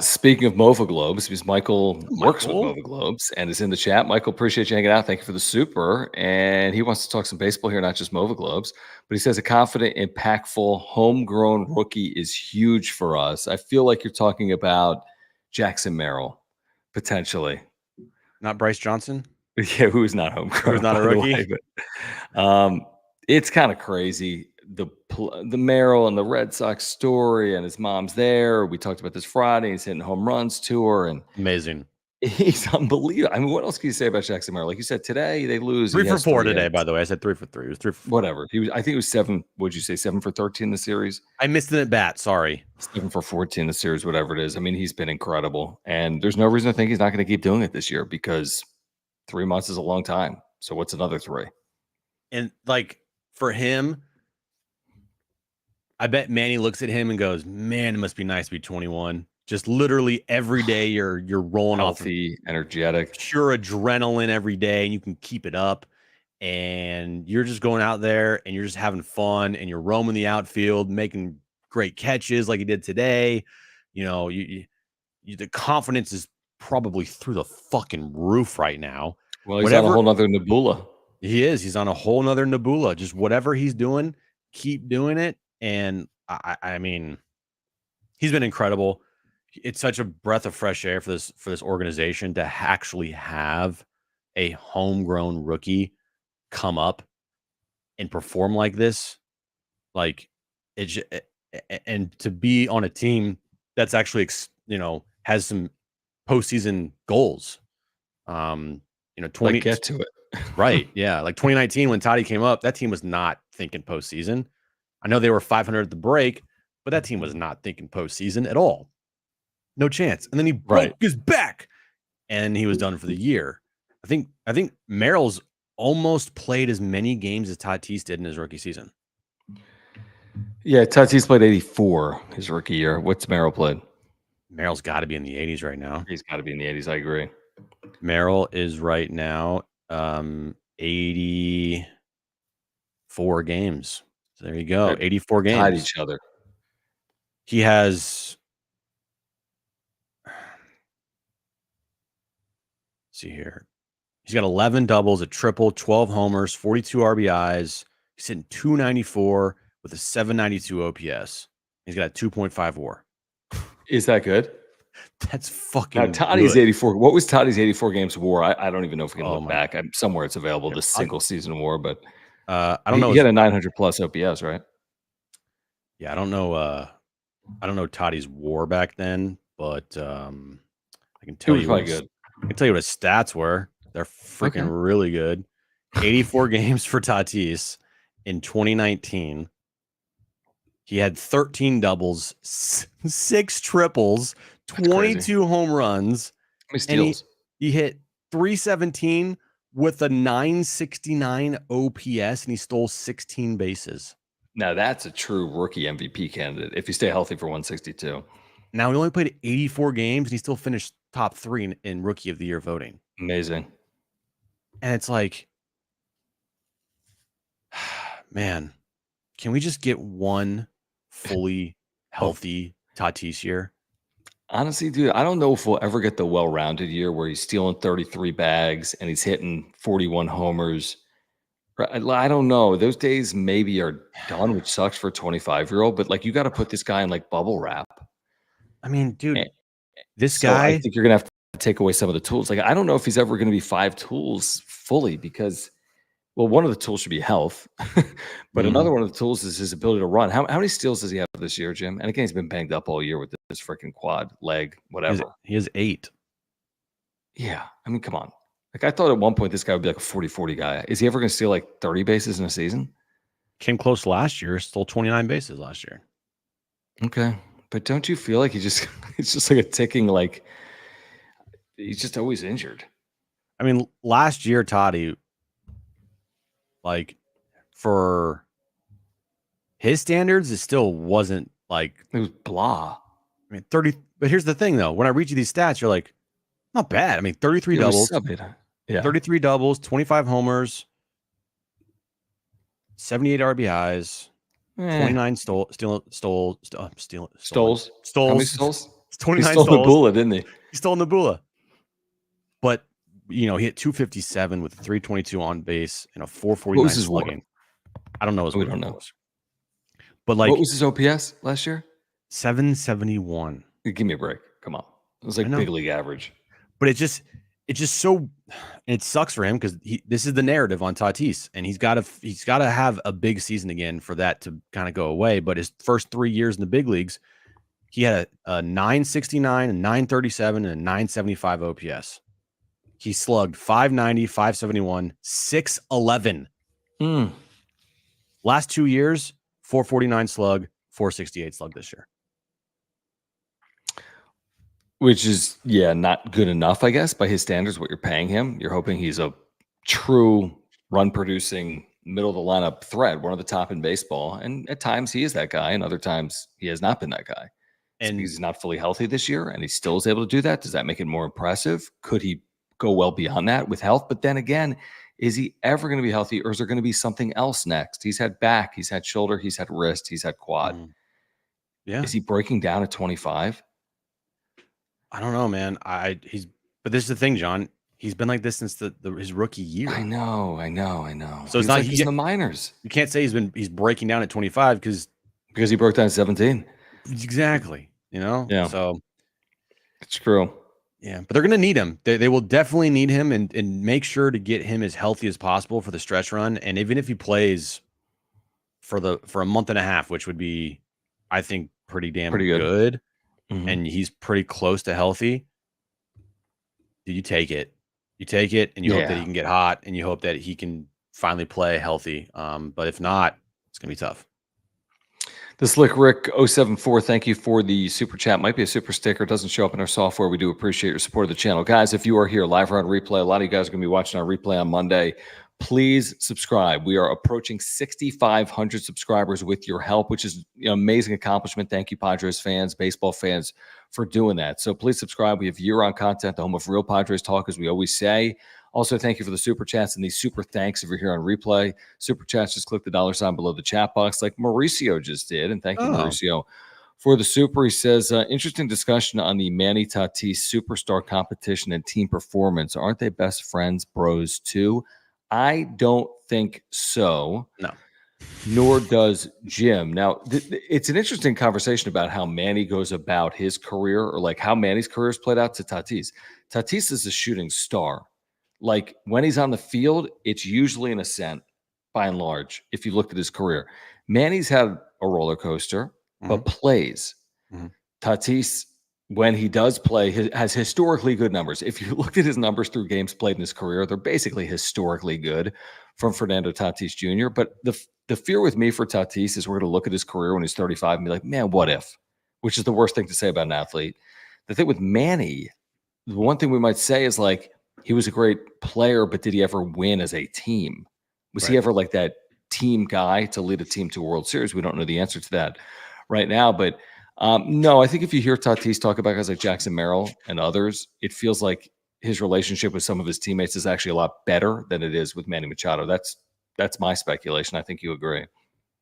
Speaking of Moag Globes, because Michael works with Moag Globes and is in the chat. Michael, appreciate you hanging out. Thank you for the super. And he wants to talk some baseball here, not just Moag Globes. But he says a confident, impactful, homegrown rookie is huge for us. I feel like you're talking about Jackson Merrill, potentially. Not Bryce Johnson? Yeah, who's not homegrown. Who's not a rookie? Way, but, it's kind of crazy. The Merrill and the Red Sox story, and his mom's there. We talked about this Friday. He's hitting home runs tour, and amazing. He's unbelievable. I mean, what else can you say about Jackson Merrill? Like you said, today they lose 3 for 4 today. By the way, I said 3 for 3. It was 3 for 4. Whatever. I think it was 7. Would you say 7 for 13 in the series? I missed it at bat. Sorry. 7 for 14 in the series, whatever it is. I mean, he's been incredible, and there's no reason to think he's not going to keep doing it this year because 3 months is a long time. So what's another 3? And like for him, I bet Manny looks at him and goes, "Man, it must be nice to be 21. Just literally every day you're rolling Healthy, energetic. pure adrenaline every day, and you can keep it up. And you're just going out there and you're just having fun and you're roaming the outfield, making great catches like you did today. You know, the confidence is probably through the fucking roof right now. Well, he's on a whole nother nebula. He is. He's on a whole nother nebula. Just whatever he's doing, keep doing it. And I mean, he's been incredible. It's such a breath of fresh air for this organization to actually have a homegrown rookie come up and perform like this. Like it's and to be on a team that's actually has some postseason goals. 20 get to it. Right. Yeah. Like 2019, when Toddy came up, that team was not thinking postseason. I know they were 500 at the break, but that team was not thinking postseason at all. No chance. And then he broke his back and he was done for the year. I think Merrill's almost played as many games as Tatis did in his rookie season. Yeah, Tatis played 84 his rookie year. What's Merrill played? Merrill's got to be in the 80s right now. He's got to be in the 80s. I agree. Merrill is right now 84 games. So there you go. 84 games. Tied each other. He has see here. He's got 11 doubles, a triple, 12 homers, 42 RBIs. He's hitting 294 with a 792 OPS. He's got a 2.5 WAR. Is that good? That's fucking now, Toddy's 84. What was Toddy's 84 games WAR? I don't even know if we can look back. Somewhere it's available, the single season WAR, but I don't know. He had a 900 plus OPS, right? Yeah, I don't know. I don't know Toddy's WAR back then, but I can tell you what good. I can tell you what his stats were. They're freaking really good. 84 games for Tatis in 2019. He had 13 doubles, 6 triples, 22 home runs. How many steals? He hit 317 with a 969 OPS, and he stole 16 bases. Now that's a true rookie MVP candidate if you stay healthy for 162. Now he only played 84 games, and he still finished top 3 in Rookie of the Year voting. Amazing. And it's like, man, can we just get one fully healthy Tatis year? Honestly, dude, I don't know if we'll ever get the well-rounded year where he's stealing 33 bags and he's hitting 41 homers. I don't know. Those days maybe are done, which sucks for a 25-year-old, but like you got to put this guy in like bubble wrap. I mean, dude, this so guy. I think you're going to have to take away some of the tools. Like, I don't know if he's ever going to be 5 tools fully because, well, one of the tools should be health, but another one of the tools is his ability to run. How many steals does he have this year, Jim? And again, he's been banged up all year with this freaking quad, leg, whatever. He has 8. Yeah. I mean, come on. Like, I thought at one point this guy would be like a 40-40 guy. Is he ever going to steal like 30 bases in a season? Came close last year, stole 29 bases last year. Okay. But don't you feel like it's just like a ticking, like, he's just always injured. I mean, last year, Toddy, like, for his standards, it still wasn't like. It was blah. I mean, 30. But here's the thing, though. When I read you these stats, you're like, not bad. I mean, 33 doubles. Yeah. 33 doubles, 25 homers, 78 RBIs, 29 stoles. How many stoles? 29 He stole stoles. Nebula, didn't he? He stole Nebula. But, he hit 257 with a 322 on base and a 449 what was his slugging. I don't know his We don't know. But like, what was his OPS last year? 771. Give me a break. Come on. It was like big league average. But it's just so, it sucks for him because this is the narrative on Tatis, and he's got to have a big season again for that to kind of go away. But his first 3 years in the big leagues, he had a 969, a 937, and a 975 OPS. He slugged 590, 571, 611. Last 2 years, 449 slug, 468 slug this year. Which is, not good enough, I guess, by his standards, what you're paying him. You're hoping he's a true run-producing, middle-of-the-lineup threat, one of the top in baseball. And at times he is that guy, and other times he has not been that guy. And because he's not fully healthy this year and he still is able to do that. Does that make it more impressive? Could he go well beyond that with health? But then again, is he ever going to be healthy, or is there going to be something else next? He's had back, he's had shoulder, he's had wrist, he's had quad. Yeah. Is he breaking down at 25? I don't know, man. But this is the thing, John. He's been like this since his rookie year. I know. So it's not like he's in the minors. You can't say he's breaking down at 25 because he broke down at 17. Exactly. Yeah. So it's true. Yeah, but they're going to need him. They will definitely need him, and make sure to get him as healthy as possible for the stretch run. And even if he plays for a month and a half, which would be, I think, pretty good. Mm-hmm. And he's pretty close to healthy, you take it. You take it, and you hope that he can get hot, and you hope that he can finally play healthy. But if not, it's going to be tough. The Slick Rick 074, thank you for the super chat. Might be a super sticker. Doesn't show up in our software. We do appreciate your support of the channel. Guys, if you are here live or on replay, a lot of you guys are going to be watching our replay on Monday. Please subscribe. We are approaching 6,500 subscribers with your help, which is an amazing accomplishment. Thank you, Padres fans, baseball fans, for doing that. So please subscribe. We have year-round content, the home of real Padres talk, as we always say. Also, thank you for the super chats and these super thanks if you're here on replay. Super chats, just click the dollar sign below the chat box like Mauricio just did. And thank you, Mauricio, for the super. He says, interesting discussion on the Manny Tatis superstar competition and team performance. Aren't they best friends, bros, too? I don't think so. No. Nor does Jim. Now, it's an interesting conversation about how Manny goes about his career, or like how Manny's career is played out to Tatis. Tatis is a shooting star. Like when he's on the field, it's usually an ascent by and large, if you looked at his career. Manny's had a roller coaster, but plays. Tatis, when he does play, has historically good numbers. If you looked at his numbers through games played in his career, they're basically historically good from Fernando Tatis Jr. But the fear with me for Tatis is we're going to look at his career when he's 35 and be like, man, what if? Which is the worst thing to say about an athlete. The thing with Manny, the one thing we might say is like, he was a great player, but did he ever win as a team? Was he ever like that team guy to lead a team to a World Series? We don't know the answer to that right now. But no, I think if you hear Tatis talk about guys like Jackson Merrill and others, it feels like his relationship with some of his teammates is actually a lot better than it is with Manny Machado. That's my speculation. I think you agree.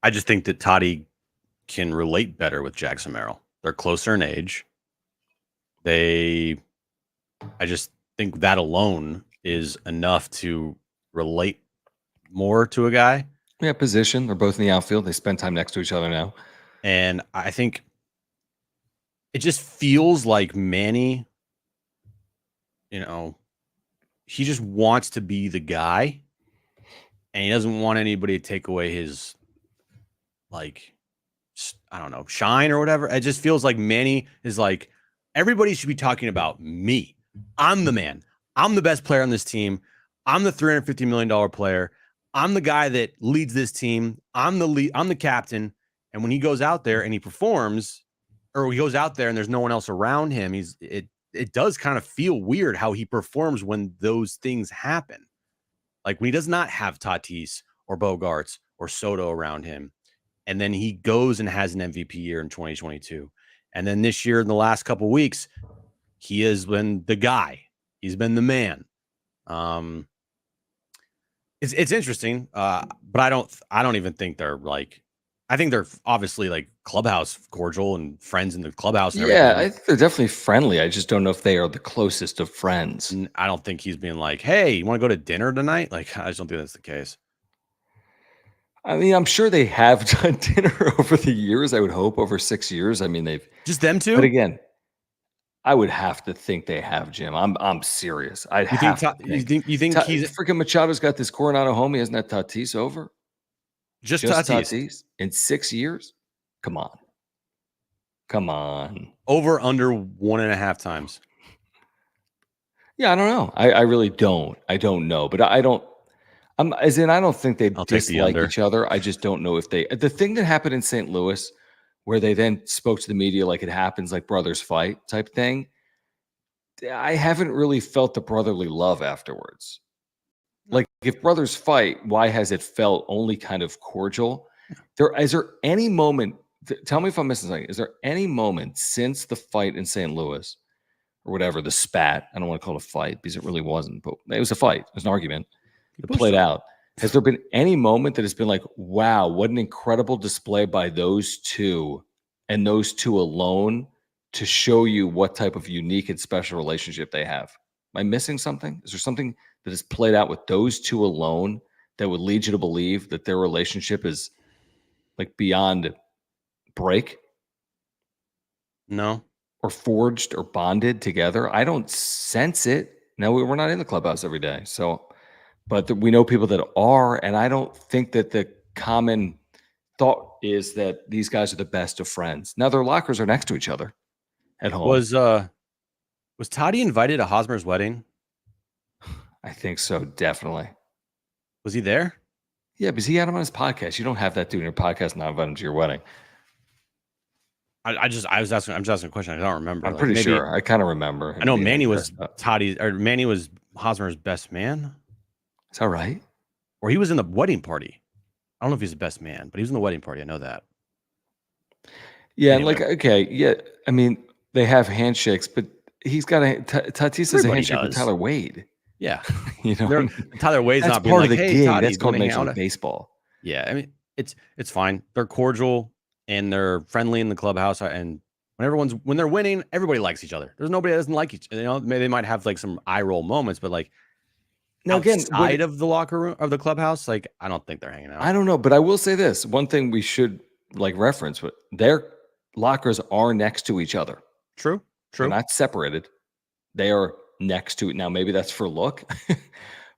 I just think that Toddy can relate better with Jackson Merrill. They're closer in age. I just think that alone is enough to relate more to a guy. Yeah, position. They're both in the outfield. They spend time next to each other now. And I think it just feels like Manny, he just wants to be the guy, and he doesn't want anybody to take away his, like, I don't know, shine or whatever. It just feels like Manny is like, everybody should be talking about me. I'm the man. I'm the best player on this team. I'm the $350 million player. I'm the guy that leads this team. I'm the captain. And when he goes out there and he performs, or he goes out there and there's no one else around him, it does kind of feel weird how he performs when those things happen. Like when he does not have Tatis or Bogarts or Soto around him, and then he goes and has an MVP year in 2022. And then this year, in the last couple of weeks, he has been the guy. He's been the man. It's interesting, but I don't even think they're like. I think they're obviously like clubhouse cordial and friends in the clubhouse. And yeah, everything. I think they're definitely friendly. I just don't know if they are the closest of friends. And I don't think he's being like, "Hey, you want to go to dinner tonight?" Like, I just don't think that's the case. I mean, I'm sure they have done dinner over the years. I would hope over 6 years. I mean, they've just them two. But again, I would have to think they have, Jim. I'm serious. You think he's freaking Machado's got this Coronado homie? Hasn't that Tatis over? Just Tatis in 6 years? Come on. Over under 1.5 times. Yeah, I don't know. I really don't. I don't know, but I don't. I don't think they dislike each other. I just don't know if they. The thing that happened in St. Louis, where they then spoke to the media like it happens, like brothers fight type thing. I haven't really felt the brotherly love afterwards. Like if brothers fight, why has it felt only kind of cordial? Is there any moment tell me if I'm missing something. Is there any moment since the fight in St. Louis or whatever, the spat? I don't want to call it a fight because it really wasn't, but it was a fight. It was an argument He that pushed played him. out. Has there been any moment that has been like, wow, what an incredible display by those two and those two alone to show you what type of unique and special relationship they have? Am I missing something? Is there something that has played out with those two alone that would lead you to believe that their relationship is like beyond break No. or forged or bonded together? I don't sense it. Now, we're not in the clubhouse every day. So, but we know people that are, and I don't think that the common thought is that these guys are the best of friends. Now, their lockers are next to each other at home. Was Toddy invited to Hosmer's wedding? I think so, definitely. Was he there? Yeah, because he had him on his podcast. You don't have that dude in your podcast and not invite him to your wedding. I'm just asking a question. I don't remember. I'm pretty sure. I kind of remember. I know Manny was Manny was Hosmer's best man. Is that right? Or he was in the wedding party. I don't know if he's the best man, but he was in the wedding party. I know that. Yeah, Anyway. and okay, yeah. I mean, they have handshakes, but he's got Tatis has a handshake with Tyler Wade. Yeah, Tyler Wade's that's not being part like, of the hey, gig. Toddy, That's called Major League Baseball. Yeah, I mean, it's fine. They're cordial and they're friendly in the clubhouse. And when they're winning, everybody likes each other. There's nobody that doesn't like each. Maybe they might have like some eye roll moments, but like now again, outside of the locker room of the clubhouse, like I don't think they're hanging out. I don't know, but I will say this: one thing we should like reference, but their lockers are next to each other. True. They're not separated. They are next to it. Now, maybe that's for look,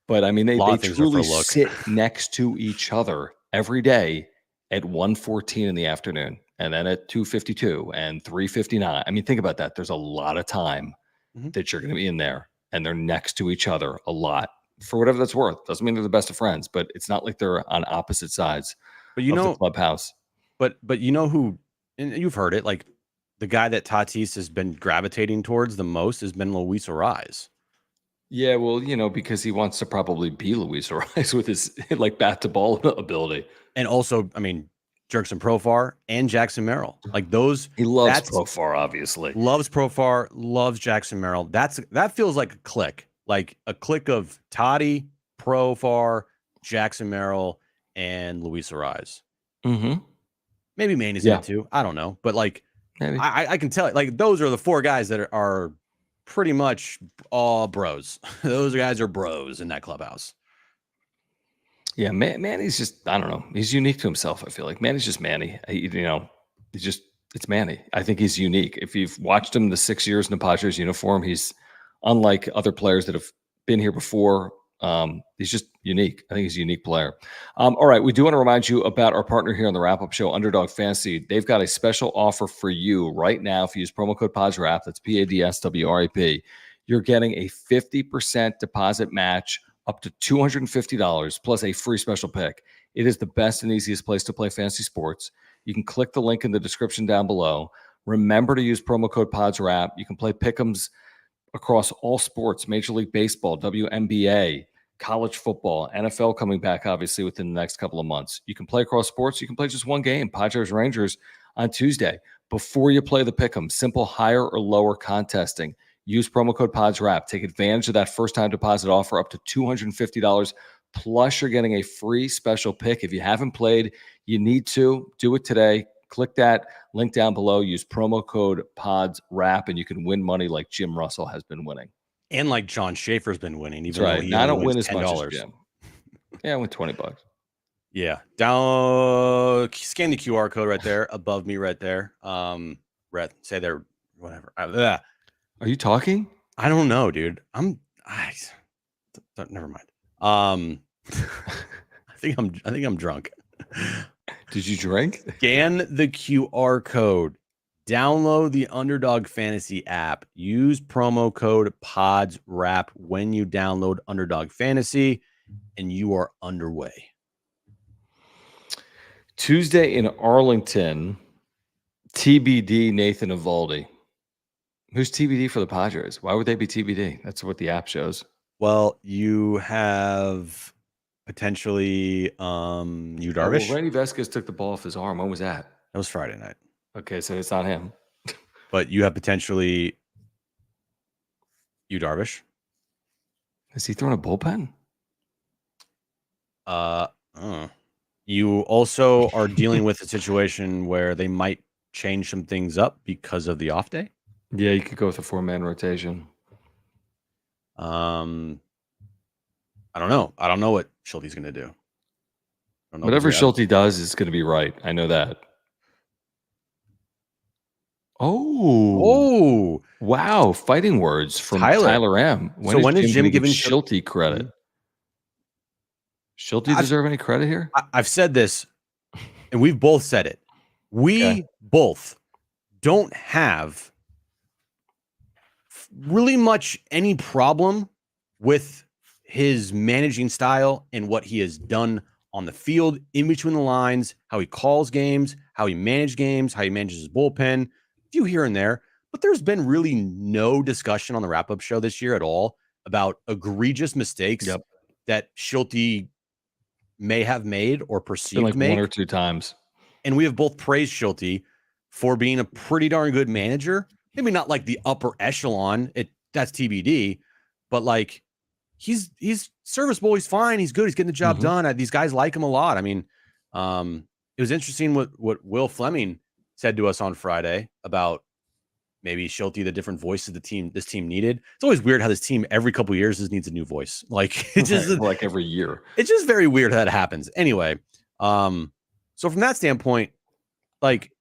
but I mean, they truly sit next to each other every day at 1:14 in the afternoon, and then at 2:52 and 3:59. I mean, think about that. There's a lot of time that you're going to be in there, and they're next to each other a lot for whatever that's worth. Doesn't mean they're the best of friends, but it's not like they're on opposite sides of the clubhouse. But you know who, and you've heard it, like the guy that Tatis has been gravitating towards the most has been Luis Arraez. Yeah, well, because he wants to probably be Luis Arraez with his like bat to ball ability. And also, I mean, Jerkson Profar and Jackson Merrill. Like those. He loves Profar, obviously. Loves Profar, loves Jackson Merrill. That feels like a click. Like a click of Toddy, Profar, Jackson Merrill, and Luis Arraez. Mm-hmm. Maybe Manny's in it too. I don't know. But like I can tell, like those are the four guys that are pretty much all bros. Those guys are bros in that clubhouse. Yeah, Manny's just, I don't know. He's unique to himself, I feel like. Manny's just Manny. It's Manny. I think he's unique. If you've watched him the 6 years in the Padres uniform, he's unlike other players that have been here before. He's just unique. I think he's a unique player. All right, we do want to remind you about our partner here on the Wrap-Up Show, Underdog Fantasy. They've got a special offer for you right now. If you use promo code PADSWRAP, that's PADSWRAP, you're getting a 50% deposit match up to $250 plus a free special pick. It is the best and easiest place to play fantasy sports. You can click the link in the description down below. Remember to use promo code PADSWRAP. You can play pick'ems across all sports, Major League Baseball, WNBA, college football, NFL coming back, obviously, within the next couple of months. You can play across sports. You can play just one game, Padres Rangers on Tuesday. Before you play the pick'em, simple higher or lower contesting. Use promo code PADSWRAP. Take advantage of that first-time deposit offer up to $250. Plus, you're getting a free special pick. If you haven't played, you need to. Do it today. Click that link down below. Use promo code PADSWRAP, and you can win money like Jim Russell has been winning. And like John Schaefer's been winning. Even though he I don't win as much as Jim. Yeah, I win $20. Yeah. Down, scan the QR code right there, above me right there. Say there, whatever. Are you talking? I don't know, dude. Never mind. I think I'm drunk. Did you drink? Scan the QR code. Download the Underdog Fantasy app. Use promo code PADSWRAP when you download Underdog Fantasy, and you are underway. Tuesday in Arlington, TBD Nathan Eovaldi. Who's TBD for the Padres? Why would they be TBD? That's what the app shows. Well, you have potentially Yu Darvish. Randy Vasquez took the ball off his arm. When was that? That was Friday night. Okay, so it's not him. But you have potentially Darvish. Is he throwing a bullpen? You also are dealing with a situation where they might change some things up because of the off day. Yeah, you could go with a 4-man rotation. I don't know. I don't know what Schulte's going to do. Whatever Schulte does is going to be right. I know that. Oh, wow! Fighting words from Tyler M. When is Jim giving Schulte credit? Schulte deserve any credit here? I've said this, and we've both said it. We both don't have really much any problem with his managing style and what he has done on the field, in between the lines, how he calls games, how he manages games, how he manages his bullpen, a few here and there. But there's been really no discussion on the wrap-up show this year at all about egregious mistakes that Schulte may have made or perceived like 1 or 2 times. And we have both praised Schulte for being a pretty darn good manager. Maybe not like the upper echelon. That's TBD, but like he's serviceable. He's fine. He's good. He's getting the job done. These guys like him a lot. I mean, it was interesting what Will Fleming said to us on Friday about maybe Schulte, the different voices this team needed. It's always weird how this team every couple of years just needs a new voice. Like it's just like every year. It's just very weird how that happens. Anyway, so from that standpoint, like,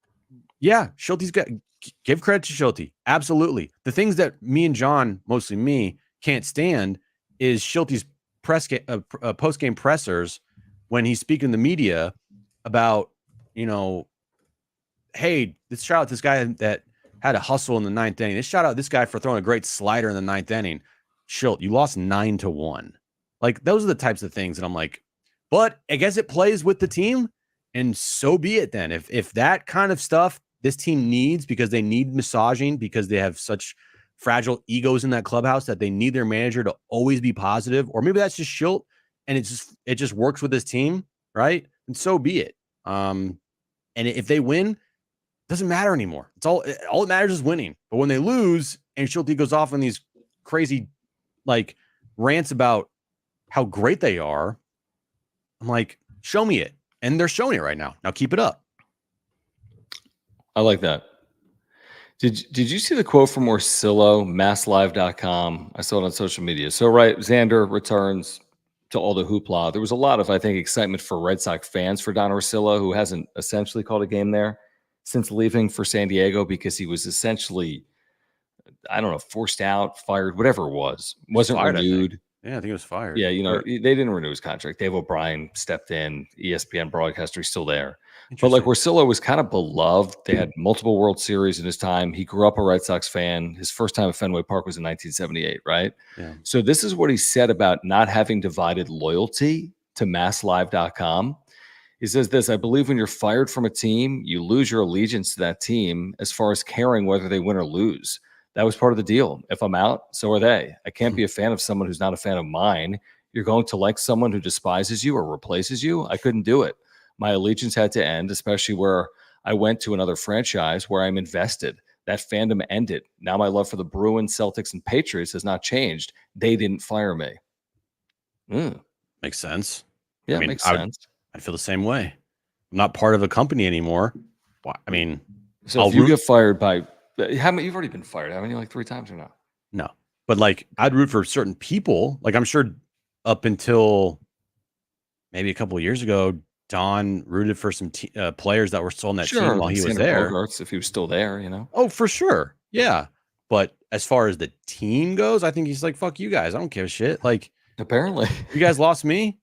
yeah, Schulte's got give credit to Schulte. Absolutely. The things that me and John, mostly me, can't stand is Schulte's post-game pressers when he's speaking to the media about, hey, let's shout out this guy that had a hustle in the 9th inning. Let's shout out this guy for throwing a great slider in the 9th inning. Schulte, you lost 9-1. Like, those are the types of things that I'm like, but I guess it plays with the team, and so be it then. If that kind of stuff this team needs, because they need massaging, because they have such fragile egos in that clubhouse that they need their manager to always be positive, or maybe that's just Schulte and it just works with this team, right? And so be it. And if they win, it doesn't matter anymore. It's all that matters is winning. But when they lose and Schulte goes off on these crazy like rants about how great they are, I'm like, show me it. And they're showing it right now. Now keep it up. I like that. Did you see the quote from Orsillo, masslive.com? I saw it on social media. So, right, Xander returns to all the hoopla. There was a lot of, I think, excitement for Red Sox fans for Don Orsillo, who hasn't essentially called a game there since leaving for San Diego because he was essentially, I don't know, forced out, fired, whatever it was. Wasn't fired, renewed. I think he was fired. Yeah, they didn't renew his contract. Dave O'Brien stepped in. ESPN broadcaster, he's still there. But like Orsillo was kind of beloved. They had multiple World Series in his time. He grew up a Red Sox fan. His first time at Fenway Park was in 1978, right? Yeah. So this is what he said about not having divided loyalty to masslive.com. He says this: I believe when you're fired from a team, you lose your allegiance to that team as far as caring whether they win or lose. That was part of the deal. If I'm out, so are they. I can't be a fan of someone who's not a fan of mine. You're going to like someone who despises you or replaces you? I couldn't do it. My allegiance had to end, especially where I went to another franchise where I'm invested. That fandom ended. Now my love for the Bruins, Celtics, and Patriots has not changed. They didn't fire me. Makes sense. Yeah, makes sense. I feel the same way. I'm not part of a company anymore. I mean, so if you get fired by how many? You've already been fired, haven't you? Like 3 times or not? No, but like I'd root for certain people. Like I'm sure up until maybe a couple of years ago, Don rooted for some players that were still on that team while he was there. Bogarts, if he was still there, Oh, for sure. Yeah. But as far as the team goes, I think he's like, fuck you guys. I don't give a shit. Like, apparently, you guys lost me.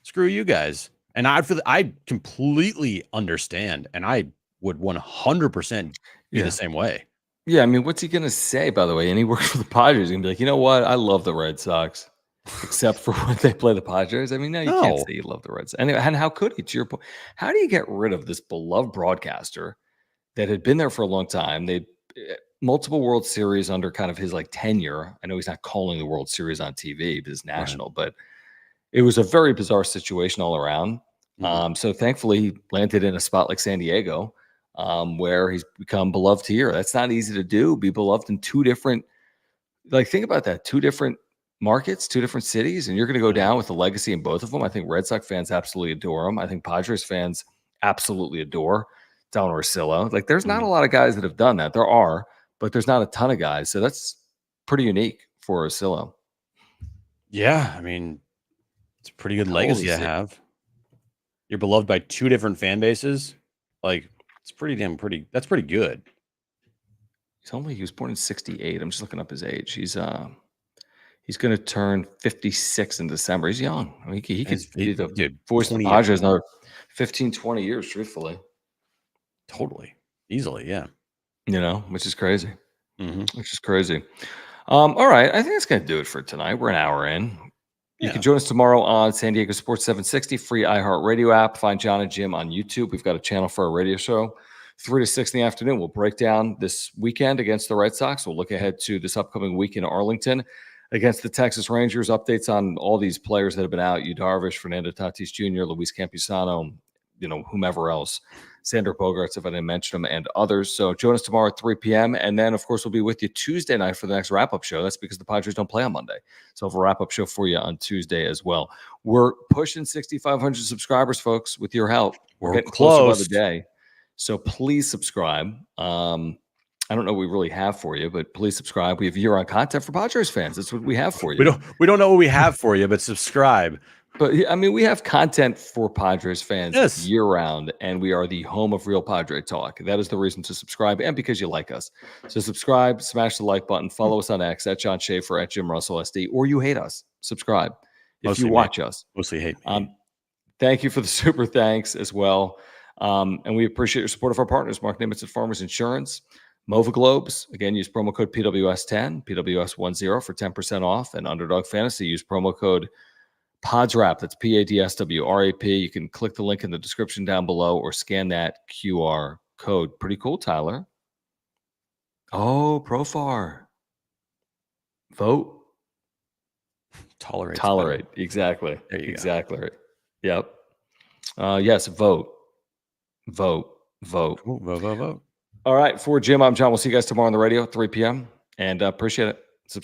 Screw you guys. And I completely understand. And I would 100% be the same way. Yeah. I mean, what's he going to say, by the way? And he works for the Padres. He's going to be like, you know what? I love the Red Sox. Except for when they play the Padres. I mean, no, you can't say you love the Reds. Anyway, and how could he? To your point, how do you get rid of this beloved broadcaster that had been there for a long time? They multiple World Series under kind of his like tenure. I know he's not calling the World Series on TV, but it's national. Right. But it was a very bizarre situation all around. So thankfully he landed in a spot like San Diego, where he's become beloved here. That's not easy to do. Be beloved in two different, like, think about that, two different markets, two different cities, and you're going to go down with a legacy in both of them. I think Red Sox fans absolutely adore him. I think Padres fans absolutely adore Don Orsillo. Like, there's not a lot of guys that have done that. There are, but there's not a ton of guys. So that's pretty unique for Orsillo. Yeah, I mean, it's a pretty good How old legacy is to he? have. You're beloved by two different fan bases. Like, it's pretty. That's pretty good. He was born in 68. I'm just looking up his age. He's going to turn 56 in December. He's young. I mean, he could be the Dude, voice of the 20 Padres another 15, 20 years, truthfully. Totally. Easily, yeah. Which is crazy. Mm-hmm. Which is crazy. All right. I think that's going to do it for tonight. We're an hour in. You can join us tomorrow on San Diego Sports 760, free iHeartRadio app. Find John and Jim on YouTube. We've got a channel for our radio show. 3 to 6 in the afternoon. We'll break down this weekend against the Red Sox. We'll look ahead to this upcoming week in Arlington against the Texas Rangers. Updates on all these players that have been out: Yu Darvish, Fernando Tatis Jr., Luis Campusano, whomever else, Sander Bogarts, if I didn't mention them, and others. So join us tomorrow at 3 p.m. And then, of course, we'll be with you Tuesday night for the next wrap-up show. That's because the Padres don't play on Monday. So we'll have a wrap-up show for you on Tuesday as well. We're pushing 6,500 subscribers, folks, with your help. We're getting closer by the day. So please subscribe. I don't know what we really have for you, but please subscribe. We have year-round content for Padres fans. That's what we have for you. We don't know what we have for you, but subscribe. But I mean, we have content for Padres fans year-round, and we are the home of real Padre talk. That is the reason to subscribe, and because you like us. So subscribe, smash the like button, follow us on X at John Schaefer, at Jim Russell SD, or you hate us. Subscribe if you watch us. Mostly hate me. Thank you for the super thanks as well. And we appreciate your support of our partners, Mark Nimitz at Farmers Insurance, Moag Globes. Again, use promo code PWS10, PWS10 for 10% off, and Underdog Fantasy. Use promo code PADSWRAP. That's PADSWRAP. You can click the link in the description down below or scan that QR code. Pretty cool, Tyler. Oh, Profar. Vote. Tolerate. Exactly. There you exactly. Go. Yep. Yes, vote. Vote. Cool. Vote. All right. For Jim, I'm John. We'll see you guys tomorrow on the radio at 3 p.m. And appreciate it.